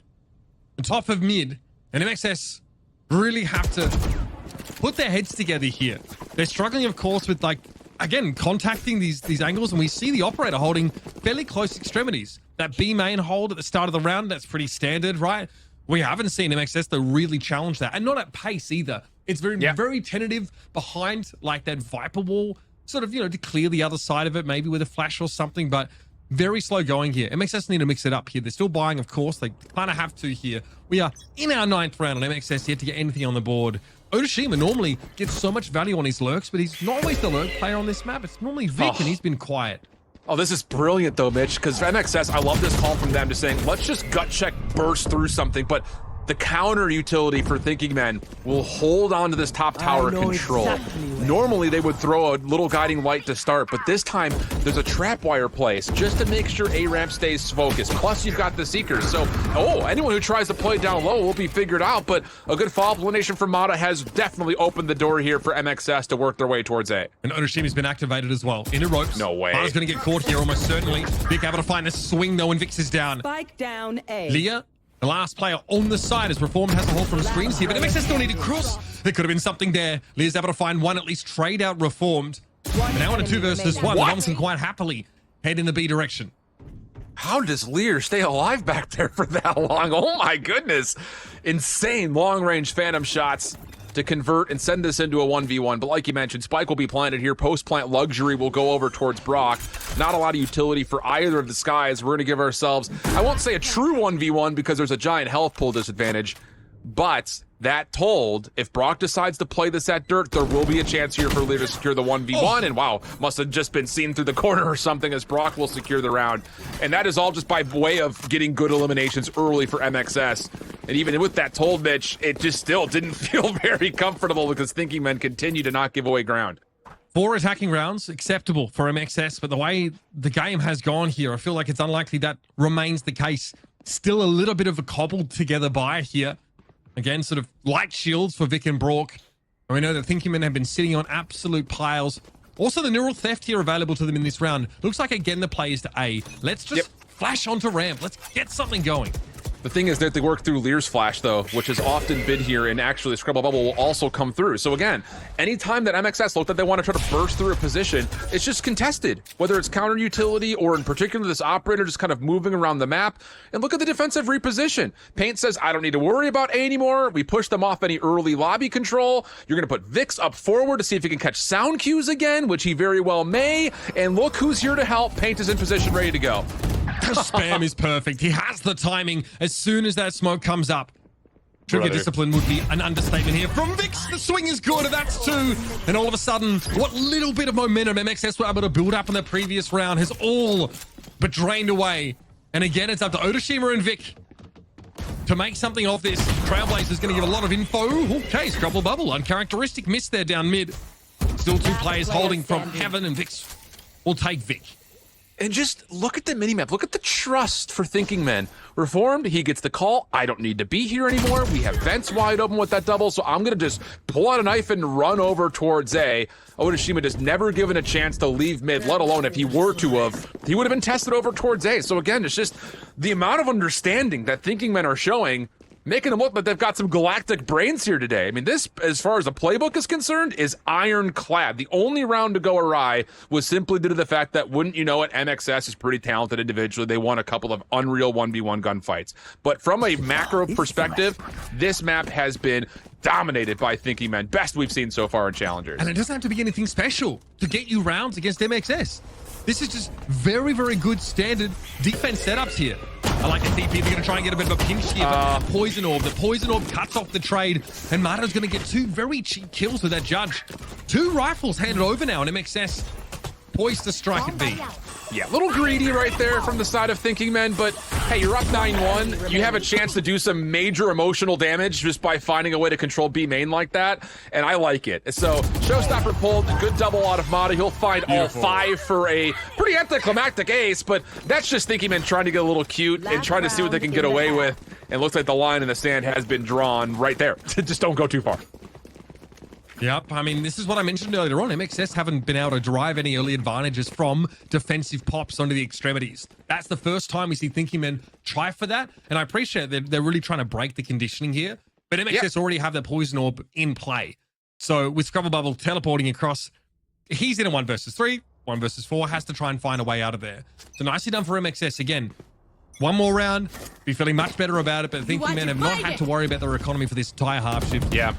S5: the top of mid, and MXS really have to put their heads together here. They're struggling, of course, with, like, again, contacting these angles, and we see the operator holding fairly close extremities. That B main hold at the start of the round, that's pretty standard, right? We haven't seen MXS, though, really challenge that, and not at pace either. It's very tentative behind, like, that Viper wall, sort of, you know, to clear the other side of it, maybe with a flash or something, but very slow going here. MXS need to mix it up here. They're still buying, of course. They kind of have to here. We are in our 9th round, and MXS yet to get anything on the board. Otoshima normally gets so much value on his lurks, but he's not always the lurk player on this map. It's normally Vic, and he's been quiet.
S4: Oh, this is brilliant, though, Mitch, because MXS, I love this call from them just saying, let's just gut check, burst through something, but the counter utility for Thinking Men will hold on to this top tower control. Normally, they would throw a little guiding light to start, but this time, there's a trap wire placed just to make sure A-Ramp stays focused. Plus, you've got the Seekers, so, anyone who tries to play down low will be figured out, but a good follow-up elimination from Mata has definitely opened the door here for MXS to work their way towards A.
S5: And Otoshima's been activated as well. Into ropes.
S4: No way.
S5: Mata's going to get caught here almost certainly. Vic able to find a swing, though, and Vix is down.
S7: Spike down A.
S5: Leah, the last player on the side, as Reformed has a hold from screens here, but MXS still need to cross. There could have been something there. Leah's able to find one, at least trade out Reformed. And now on a 2 versus 1, Robinson quite happily head in the B direction.
S4: How does Lear stay alive back there for that long? Oh my goodness. Insane long-range phantom shots to convert and send this into a 1v1. But like you mentioned, Spike will be planted here. Post-plant luxury will go over towards Brock. Not a lot of utility for either of the skies. We're going to give ourselves, I won't say a true 1v1 because there's a giant health pool disadvantage, but that told, if Brock decides to play this at dirt, there will be a chance here for Lear to secure the 1v1, and wow, must have just been seen through the corner or something as Brock will secure the round. And that is all just by way of getting good eliminations early for MXS. And even with that told, Mitch, it just still didn't feel very comfortable because Thinking Men continue to not give away ground.
S5: 4 attacking rounds, acceptable for MXS, but the way the game has gone here, I feel like it's unlikely that remains the case. Still a little bit of a cobbled together buy here. Again, sort of light shields for Vic and Brock. And we know that Thinking Men have been sitting on absolute piles. Also, the neural theft here available to them in this round. Looks like, again, the play is to A. Let's just flash onto ramp. Let's get something going.
S4: The thing is that they work through Lear's flash, though, which has often been here, and actually Scrabble Bubble will also come through. So again, anytime that MXS looked like they want to try to burst through a position, it's just contested, whether it's counter utility or in particular this operator just kind of moving around the map. And look at the defensive reposition. Paint says, I don't need to worry about A anymore. We push them off any early lobby control. You're going to put Vix up forward to see if he can catch sound cues again, which he very well may. And look who's here to help. Paint is in position, ready to go.
S5: The spam is perfect. He has the timing as soon as that smoke comes up. Trigger discipline would be an understatement here. From Vix, the swing is good, and that's 2. And all of a sudden, what little bit of momentum MXS were able to build up in the previous round has all but drained away. And again, it's up to Otoshima and Vic to make something of this. Trailblazer's going to give a lot of info. Okay, Scrabble Bubble, uncharacteristic miss there down mid. Still 2 players holding from Heaven, and Vix will take Vic.
S4: And just look at the minimap. Look at the trust for Thinking Men. Reformed, he gets the call. I don't need to be here anymore. We have vents wide open with that double, so I'm going to just pull out a knife and run over towards A. Otoshima just never given a chance to leave mid, let alone if he were to have, he would have been tested over towards A. So again, it's just the amount of understanding that Thinking Men are showing, making them look like they've got some galactic brains here today. I mean, this, as far as the playbook is concerned, is ironclad. The only round to go awry was simply due to the fact that, wouldn't you know it, MXS is pretty talented individually. They won a couple of unreal 1v1 gunfights. But from a macro perspective, this map has been dominated by Thinking Men. Best we've seen so far in Challengers.
S5: And it doesn't have to be anything special to get you rounds against MXS. This is just very, very good standard defense setups here. I like the TP. They're going to try and get a bit of a pinch here, but Poison Orb. The Poison Orb cuts off the trade, and Mato's going to get 2 very cheap kills with that Judge. 2 rifles handed over now, and MXS poised to strike at B.
S4: Yeah, a little greedy right there from the side of Thinking Men, but hey, you're up 9-1. You have a chance to do some major emotional damage just by finding a way to control B main like that, and I like it. So, Showstopper pulled, good double out of Mata. He'll find all 5 for a pretty anticlimactic ace, but that's just Thinking Men trying to get a little cute and trying to see what they can get away with. And looks like the line in the sand has been drawn right there. Just don't go too far.
S5: Yep, I mean, this is what I mentioned earlier on. MXS haven't been able to derive any early advantages from defensive pops onto the extremities. That's the first time we see Thinking Men try for that, and I appreciate that they're really trying to break the conditioning here, but MXS already have the Poison Orb in play. So with Scrabble Bubble teleporting across, he's in a 1 versus 3, 1 versus 4, has to try and find a way out of there. So nicely done for MXS. Again, 1 more round, be feeling much better about it, but Thinking Men have not had to worry about their economy for this entire half shift.
S4: Yeah.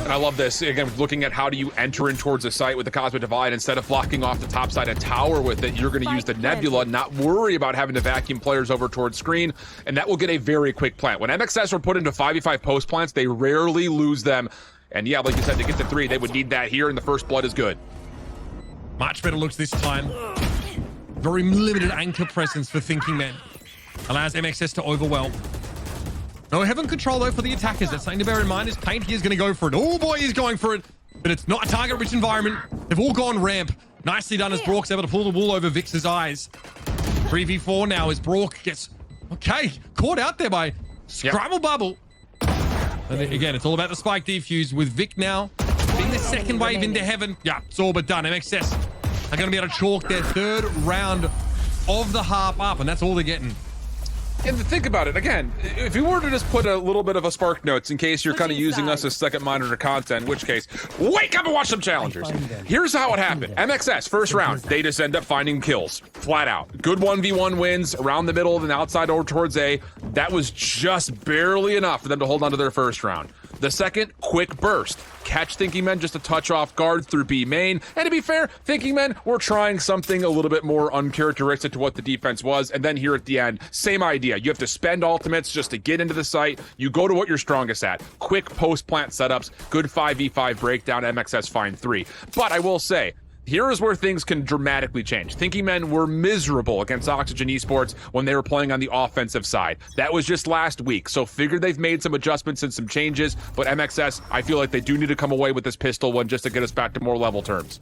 S4: And I love this. Again, looking at how do you enter in towards the site with the Cosmic Divide. Instead of blocking off the top side and tower with it, you're going to use the Nebula, not worry about having to vacuum players over towards screen, and that will get a very quick plant. When MXS were put into 5v5 post plants, they rarely lose them. And yeah, like you said, to get to 3, they would need that here, and the first blood is good.
S5: Much better looks this time. Very limited anchor presence for Thinking Men. Allows MXS to overwhelm. No Heaven control, though, for the attackers. That's something to bear in mind. As Paint here is going to go for it. Oh, boy, he's going for it. But it's not a target-rich environment. They've all gone ramp. Nicely done as Brock's able to pull the wool over Vix's eyes. 3v4 now as Brock gets, okay, caught out there by Scrabble Bubble. And again, it's all about the spike defuse with Vic now being the second wave into Heaven. Yeah, it's all but done. MXS are going to be able to chalk their 3rd round of the half up, and that's all they're getting.
S4: And to think about it, again, if you were to just put a little bit of a spark notes in case you're kind of using us as second monitor content, in which case, wake up and watch some Challengers. Here's how it happened. MXS, first round, they just end up finding kills, flat out. Good 1v1 wins around the middle and outside over towards A. That was just barely enough for them to hold on to their first round. The second, quick burst. Catch Thinking Men just a touch off guard through B main. And to be fair, Thinking Men were trying something a little bit more uncharacteristic to what the defense was. And then here at the end, same idea. You have to spend ultimates just to get into the site. You go to what you're strongest at. Quick post-plant setups, good 5v5 breakdown, MXS find 3. But I will say, here is where things can dramatically change. Thinking Men were miserable against Oxygen Esports when they were playing on the offensive side. That was just last week, so figured they've made some adjustments and some changes, but MXS, I feel like they do need to come away with this pistol one just to get us back to more level terms.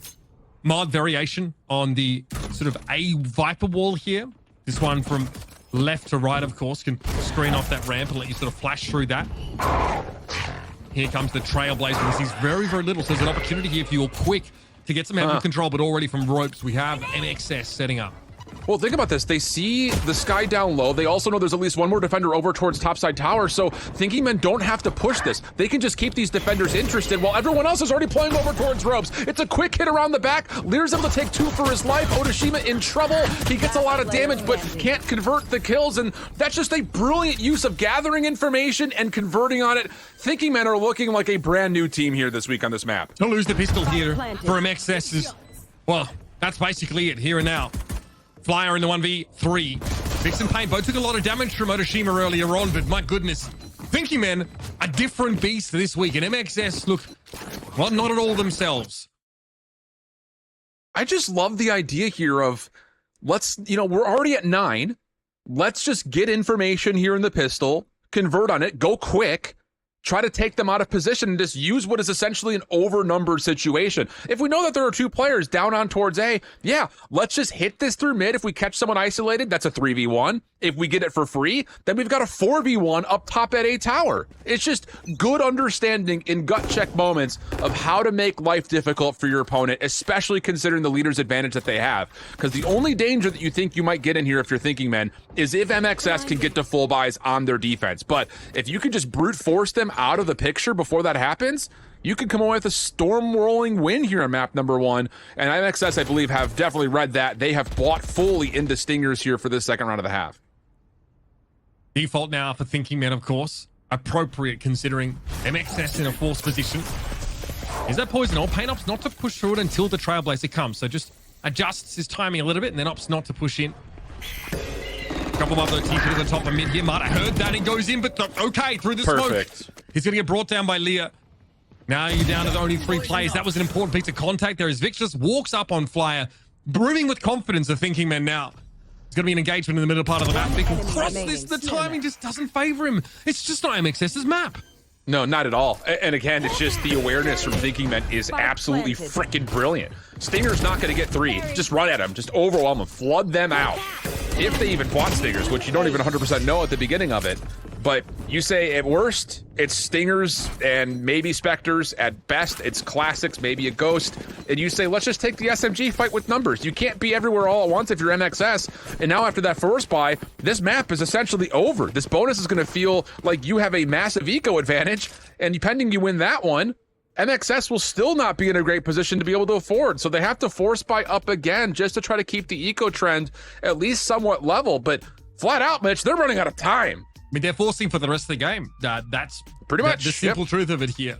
S5: Mod variation on the sort of A Viper wall here. This one from left to right, of course, can screen off that ramp and let you sort of flash through that. Here comes the Trailblazer. This is very, very little, so there's an opportunity here if you're quick to get some heaven control, but already from ropes, we have MXS setting up.
S4: Well, think about this. They see the sky down low. They also know there's at least one more defender over towards topside tower. So Thinking Men don't have to push this. They can just keep these defenders interested while everyone else is already playing over towards ropes. It's a quick hit around the back. Lear's able to take 2 for his life. Otoshima in trouble. He gets a lot of damage, but can't convert the kills. And that's just a brilliant use of gathering information and converting on it. Thinking Men are looking like a brand new team here this week on this map.
S5: To lose the pistol here for MXS is, well, that's basically it here and now. Flyer in the 1v3. Vix and Pain both took a lot of damage from Otoshima earlier on, but my goodness. Thinking Men, a different beast this week. And MXS look, well, not at all themselves.
S4: I just love the idea here of, let's, we're already at 9. Let's just get information here in the pistol, convert on it, go quick, try to take them out of position and just use what is essentially an overnumbered situation. If we know that there are 2 players down on towards A, yeah, let's just hit this through mid. If we catch someone isolated, that's a 3v1. If we get it for free, then we've got a 4v1 up top at A tower. It's just good understanding in gut check moments of how to make life difficult for your opponent, especially considering the leader's advantage that they have. Because the only danger that you think you might get in here if you're Thinking Men is if MXS can get to full buys on their defense. But if you can just brute force them out of the picture before that happens, you can come away with a storm rolling win here on map number 1. And MXS, I believe, have definitely read that. They have bought fully into Stingers here for this second round of the half.
S5: Default now for Thinking Men, of course. Appropriate considering MXS in a forced position. Is that poison or Pain opts not to push through it until the Trailblazer comes. So just adjusts his timing a little bit and then opts not to push in. Couple of other TP to the top of mid here. Marta heard that and goes in, but okay, through the smoke. He's going to get brought down by Leah. Now you're down to only 3 players. That was an important piece of contact there as Vix just walks up on Flyer, brimming with confidence of Thinking Men now. It's going to be an engagement in the middle part of the map. They can cross this. The timing just doesn't favor him. It's just not MXS's map.
S4: No, not at all. And again, it's just the awareness from Thinking Men is absolutely freaking brilliant. Stinger's not going to get 3. Just run at them. Just overwhelm them. Flood them out. If they even bought Stingers, which you don't even 100% know at the beginning of it. But you say at worst, it's Stingers and maybe Spectres. At best, it's Classics, maybe a Ghost. And you say, let's just take the SMG fight with numbers. You can't be everywhere all at once if you're MXS. And now after that first buy, this map is essentially over. This bonus is going to feel like you have a massive eco advantage. And depending you win that one, MXS will still not be in a great position to be able to afford. So they have to force buy up again just to try to keep the eco trend at least somewhat level. But flat out, Mitch, they're running out of time.
S5: I mean, they're forcing for the rest of the game. That's
S4: pretty much
S5: the simple truth of it here.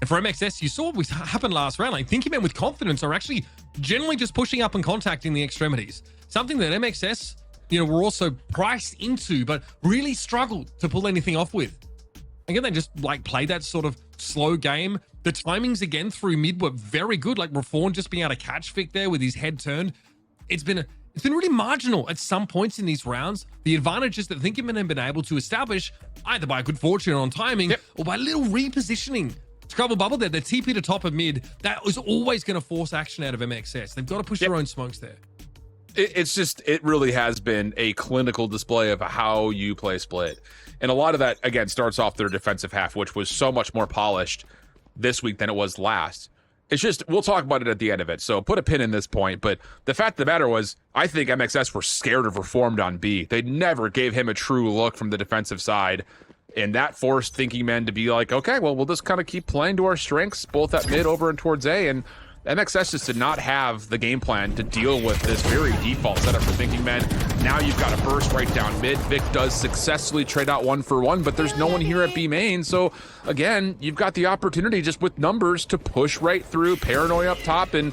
S5: And for MXS, you saw what happened last round. Like, Thinking Men with confidence are actually generally just pushing up and contacting the extremities. Something that MXS, were also priced into, but really struggled to pull anything off with. Again, they just played that sort of slow game. The timings again through mid were very good. Like Reform just being able to catch Vic there with his head turned. It's been really marginal at some points in these rounds. The advantages that Thinking Men have been able to establish either by good fortune on timing or by a little repositioning. Scrabble Bubble there, the TP to top of mid, that was always going to force action out of MXS. They've got to push their own smokes there.
S4: It really has been a clinical display of how you play split. And a lot of that, again, starts off their defensive half, which was so much more polished this week than it was last. It's just, we'll talk about it at the end of it, so put a pin in this point. But the fact of the matter was, I think MXS were scared of Reformed on B. They never gave him a true look from the defensive side. And that forced Thinking Men to be like, okay, well, we'll just kind of keep playing to our strengths, both at mid, over, and towards A. And MXS just did not have the game plan to deal with this very default setup for Thinking Men. Now you've got a burst right down mid. Vic does successfully trade out 1-for-1, but there's no one here at B main. So again, you've got the opportunity just with numbers to push right through, paranoia up top, and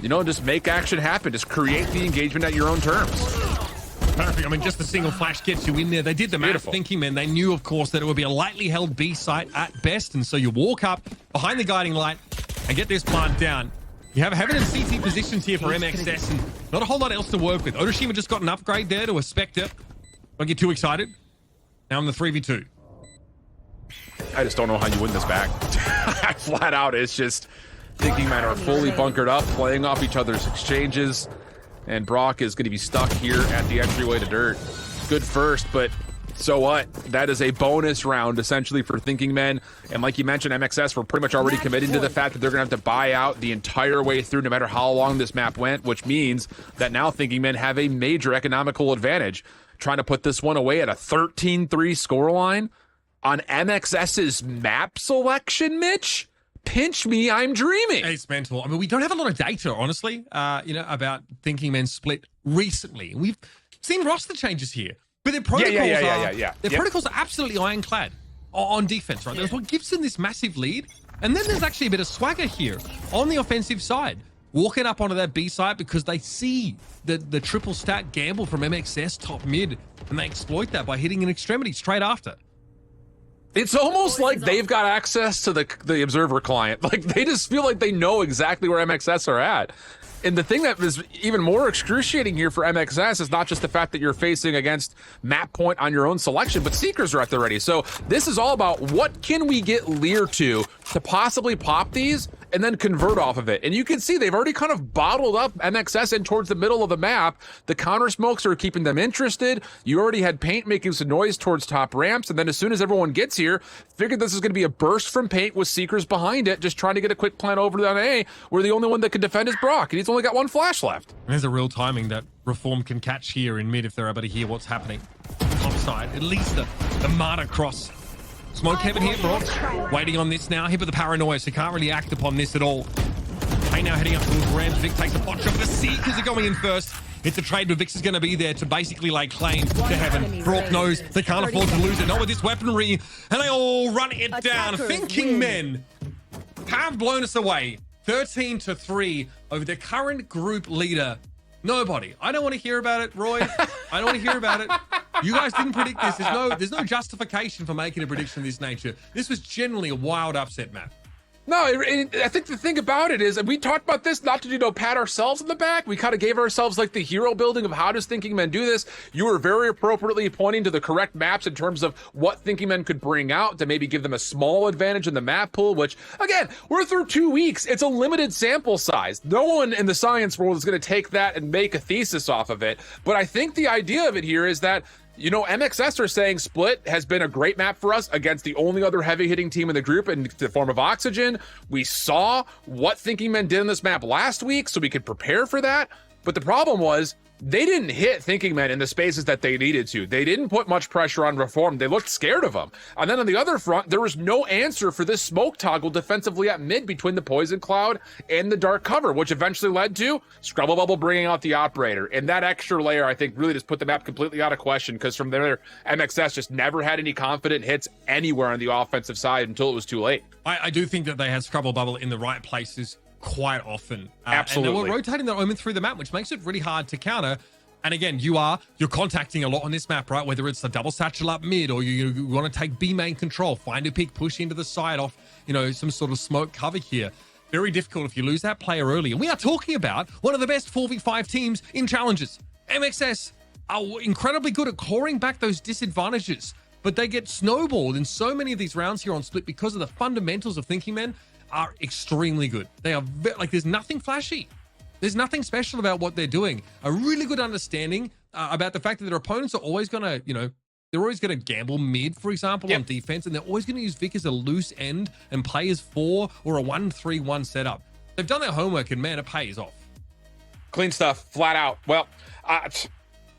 S4: just make action happen. Just create the engagement at your own terms.
S5: Perfect. I mean, just a single flash gets you in there. They did the math, Thinking Men. They knew, of course, that it would be a lightly held B site at best. And so you walk up behind the guiding light and get this plant down. You have Heaven and CT positions here for MXS, and not a whole lot else to work with. Otoshima just got an upgrade there to a Spectre. Don't get too excited. Now I'm the 3v2.
S4: I just don't know how you win this back. Flat out, it's just Thinking Men are fully bunkered up, playing off each other's exchanges, and Brock is going to be stuck here at the entryway to dirt. Good first, but So what? That is a bonus round essentially for Thinking Men. And like you mentioned, MXS were pretty much already committing to the fact that they're going to have to buy out the entire way through no matter how long this map went, which means that now Thinking Men have a major economical advantage. Trying to put this one away at a 13-3 scoreline on MXS's map selection, Mitch? Pinch me, I'm dreaming.
S5: It's mental. I mean, we don't have a lot of data, honestly, about Thinking Men split recently. We've seen roster changes here, but their protocols protocols are absolutely ironclad on defense, right? That's what gives them this massive lead. And then there's actually a bit of swagger here on the offensive side, walking up onto that B side because they see the triple stack gamble from MXS top mid, and they exploit that by hitting an extremity straight after.
S4: It's almost like they've got access to the observer client. Like, they just feel like they know exactly where MXS are at. And the thing that is even more excruciating here for MXS is not just the fact that you're facing against map point on your own selection, but Seekers are at the ready. So this is all about what can we get Lear to possibly pop these and then convert off of it. And you can see they've already kind of bottled up MXS in towards the middle of the map. The counter smokes are keeping them interested. You already had Paint making some noise towards top ramps. And then as soon as everyone gets here, figured this is going to be a burst from Paint with Seekers behind it, just trying to get a quick plan over to A, where the only one that can defend is Brock. And he's only got one flash left.
S5: There's a real timing that Reform can catch here in mid if they're able to hear what's happening. Top side, at least the Martyr cross. Smoke heaven here, Brock. Waiting on this now. Hit with the paranoia, so can't really act upon this at all. Hey, now heading up towards Rams. Vic takes the pot shot. The Seekers are going in first. It's a trade, but Vix is going to be there to basically lay claim to heaven. Brock knows they can't afford to lose it. Not with this weaponry. And they all run it down. Thinking Men have blown us away. 13-3 over their current group leader. Nobody. I don't want to hear about it, Roy. I don't want to hear about it. You guys didn't predict this. There's no justification for making a prediction of this nature. This was generally a wild upset map.
S4: No, I think the thing about it is, and we talked about this, not to, pat ourselves in the back. We kind of gave ourselves like the hero building of how does Thinking Men do this. You were very appropriately pointing to the correct maps in terms of what Thinking Men could bring out to maybe give them a small advantage in the map pool, which, again, we're through 2 weeks. It's a limited sample size. No one in the science world is going to take that and make a thesis off of it. But I think the idea of it here is that MXS are saying Split has been a great map for us against the only other heavy hitting team in the group in the form of Oxygen. We saw what Thinking Men did in this map last week, so we could prepare for that. But the problem was they didn't hit Thinking Men in the spaces that they needed to. They didn't put much pressure on Reform. They looked scared of them. And then on the other front, there was no answer for this smoke toggle defensively at mid between the Poison Cloud and the Dark Cover, which eventually led to Scrubble Bubble bringing out the Operator. And that extra layer, I think, really just put the map completely out of question, because from there, MXS just never had any confident hits anywhere on the offensive side until it was too late.
S5: I do think that they had Scrubble Bubble in the right places quite often.
S4: Absolutely.
S5: And they were rotating their Omen through the map, which makes it really hard to counter. And again, you're contacting a lot on this map, right? Whether it's a double satchel up mid, or you want to take B main control, find a pick, push into the side off, some sort of smoke cover here. Very difficult if you lose that player early. And we are talking about one of the best 4v5 teams in Challengers. MXS are incredibly good at clawing back those disadvantages, but they get snowballed in so many of these rounds here on Split because of the fundamentals of Thinking Men are extremely good. They are there's nothing flashy. There's nothing special about what they're doing. A really good understanding about the fact that their opponents are always going to, they're always going to gamble mid, for example, on defense, and they're always going to use Vic as a loose end and play as 4 or a 1-3-1 setup. They've done their homework, and man, it pays off.
S4: Clean stuff, flat out. Well,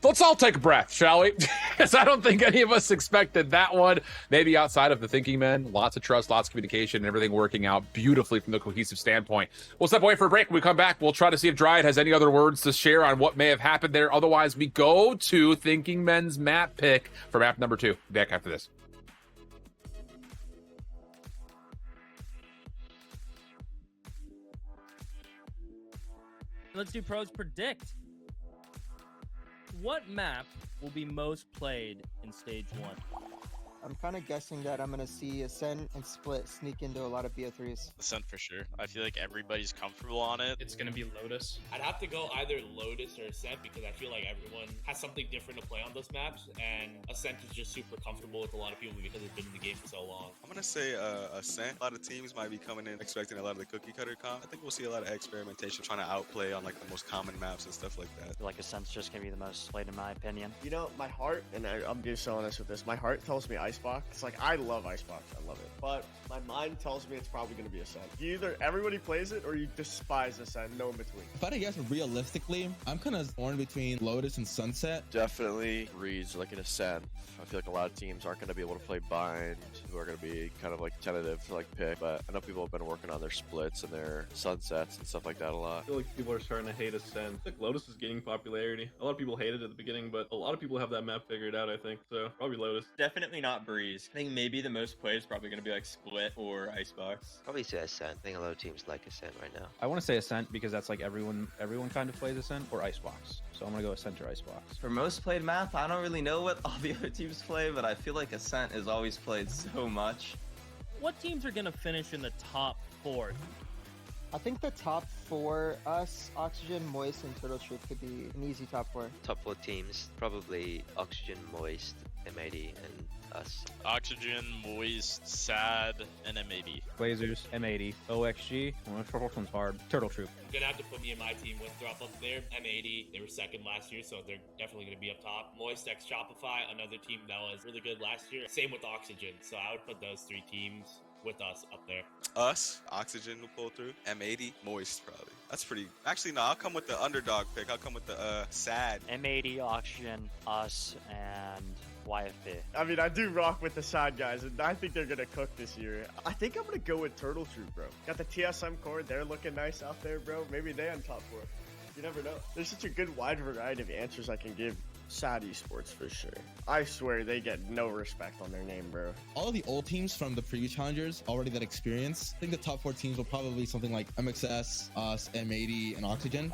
S4: let's all take a breath, shall we? Because I don't think any of us expected that one. Maybe outside of the Thinking Men, lots of trust, lots of communication, and everything working out beautifully from the cohesive standpoint. We'll step away for a break. When we come back, we'll try to see if Dryad has any other words to share on what may have happened there. Otherwise, we go to Thinking Men's map pick for map number 2. Back after this.
S1: Let's do Pros Predict. What map will be most played in stage 1?
S7: I'm kind of guessing that I'm going to see Ascent and Split sneak into a lot of BO3s.
S8: Ascent for sure. I feel like everybody's comfortable on it.
S9: It's going to be Lotus.
S10: I'd have to go either Lotus or Ascent because I feel like everyone has something different to play on those maps, and Ascent is just super comfortable with a lot of people because it's been in the game for so long.
S11: I'm going to say Ascent. A lot of teams might be coming in expecting a lot of the cookie cutter comp. I think we'll see a lot of experimentation, trying to outplay on like the most common maps and stuff like that.
S12: I feel like Ascent's just going to be the most played in my opinion.
S13: You know, my heart, and I'm being so honest with this, my heart tells me Icebox. It's like, I love Icebox. I love it. But my mind tells me it's probably going to be Ascent. Either everybody plays it or you despise Ascent. No in between.
S14: If I had to guess realistically, I'm kind of torn between Lotus and Sunset.
S15: Definitely Breeze, like an Ascent. I feel like a lot of teams aren't going to be able to play Bind, who are going to be kind of like tentative to like pick. But I know people have been working on their splits and their sunsets and stuff like that a lot.
S16: I feel like people are starting to hate Ascent. I think Lotus is gaining popularity. A lot of people hate it at the beginning, but a lot of people have that map figured out, I think. So probably Lotus.
S17: Definitely not Breeze. I think maybe the most played is probably going to be like Split or Icebox.
S18: Probably say Ascent. I think a lot of teams like Ascent right now.
S19: I want to say Ascent because that's like everyone kind of plays Ascent, or Icebox. So I'm going to go Ascent or Icebox.
S17: For most played map, I don't really know what all the other teams play, but I feel like Ascent is always played so much.
S1: What teams are going to finish in the top 4?
S7: I think the top 4, us, Oxygen, Moist, and Turtle Troop could be an easy top 4.
S18: Top 4 teams, probably Oxygen, Moist, M80, and us.
S8: Oxygen, Moist, Sad, and M80.
S19: Blazers, M80, OXG. Turtle Troop's hard. Turtle Troop.
S10: I'm gonna have to put me and my team Winthrop up there. M80, they were second last year, so they're definitely gonna be up top. Moist X Shopify, another team that was really good last year. Same with Oxygen, so I would put those 3 teams with us up there.
S11: Us, Oxygen will pull through. M80, Moist probably. That's pretty. Actually, no, I'll come with the underdog pick. I'll come with the Sad.
S12: M80, Oxygen, us, and YFB.
S13: I mean, I do rock with the Sad guys, and I think they're going to cook this year. I think I'm going to go with Turtle Troop, bro. Got the TSM core. They're looking nice out there, bro. Maybe they on top 4. You never know. There's such a good wide variety of answers I can give. Sad Esports for sure. I swear they get no respect on their name, bro.
S14: All of the old teams from the previous challengers already that experience. I think the top 4 teams will probably be something like MXS, us, M80, and Oxygen.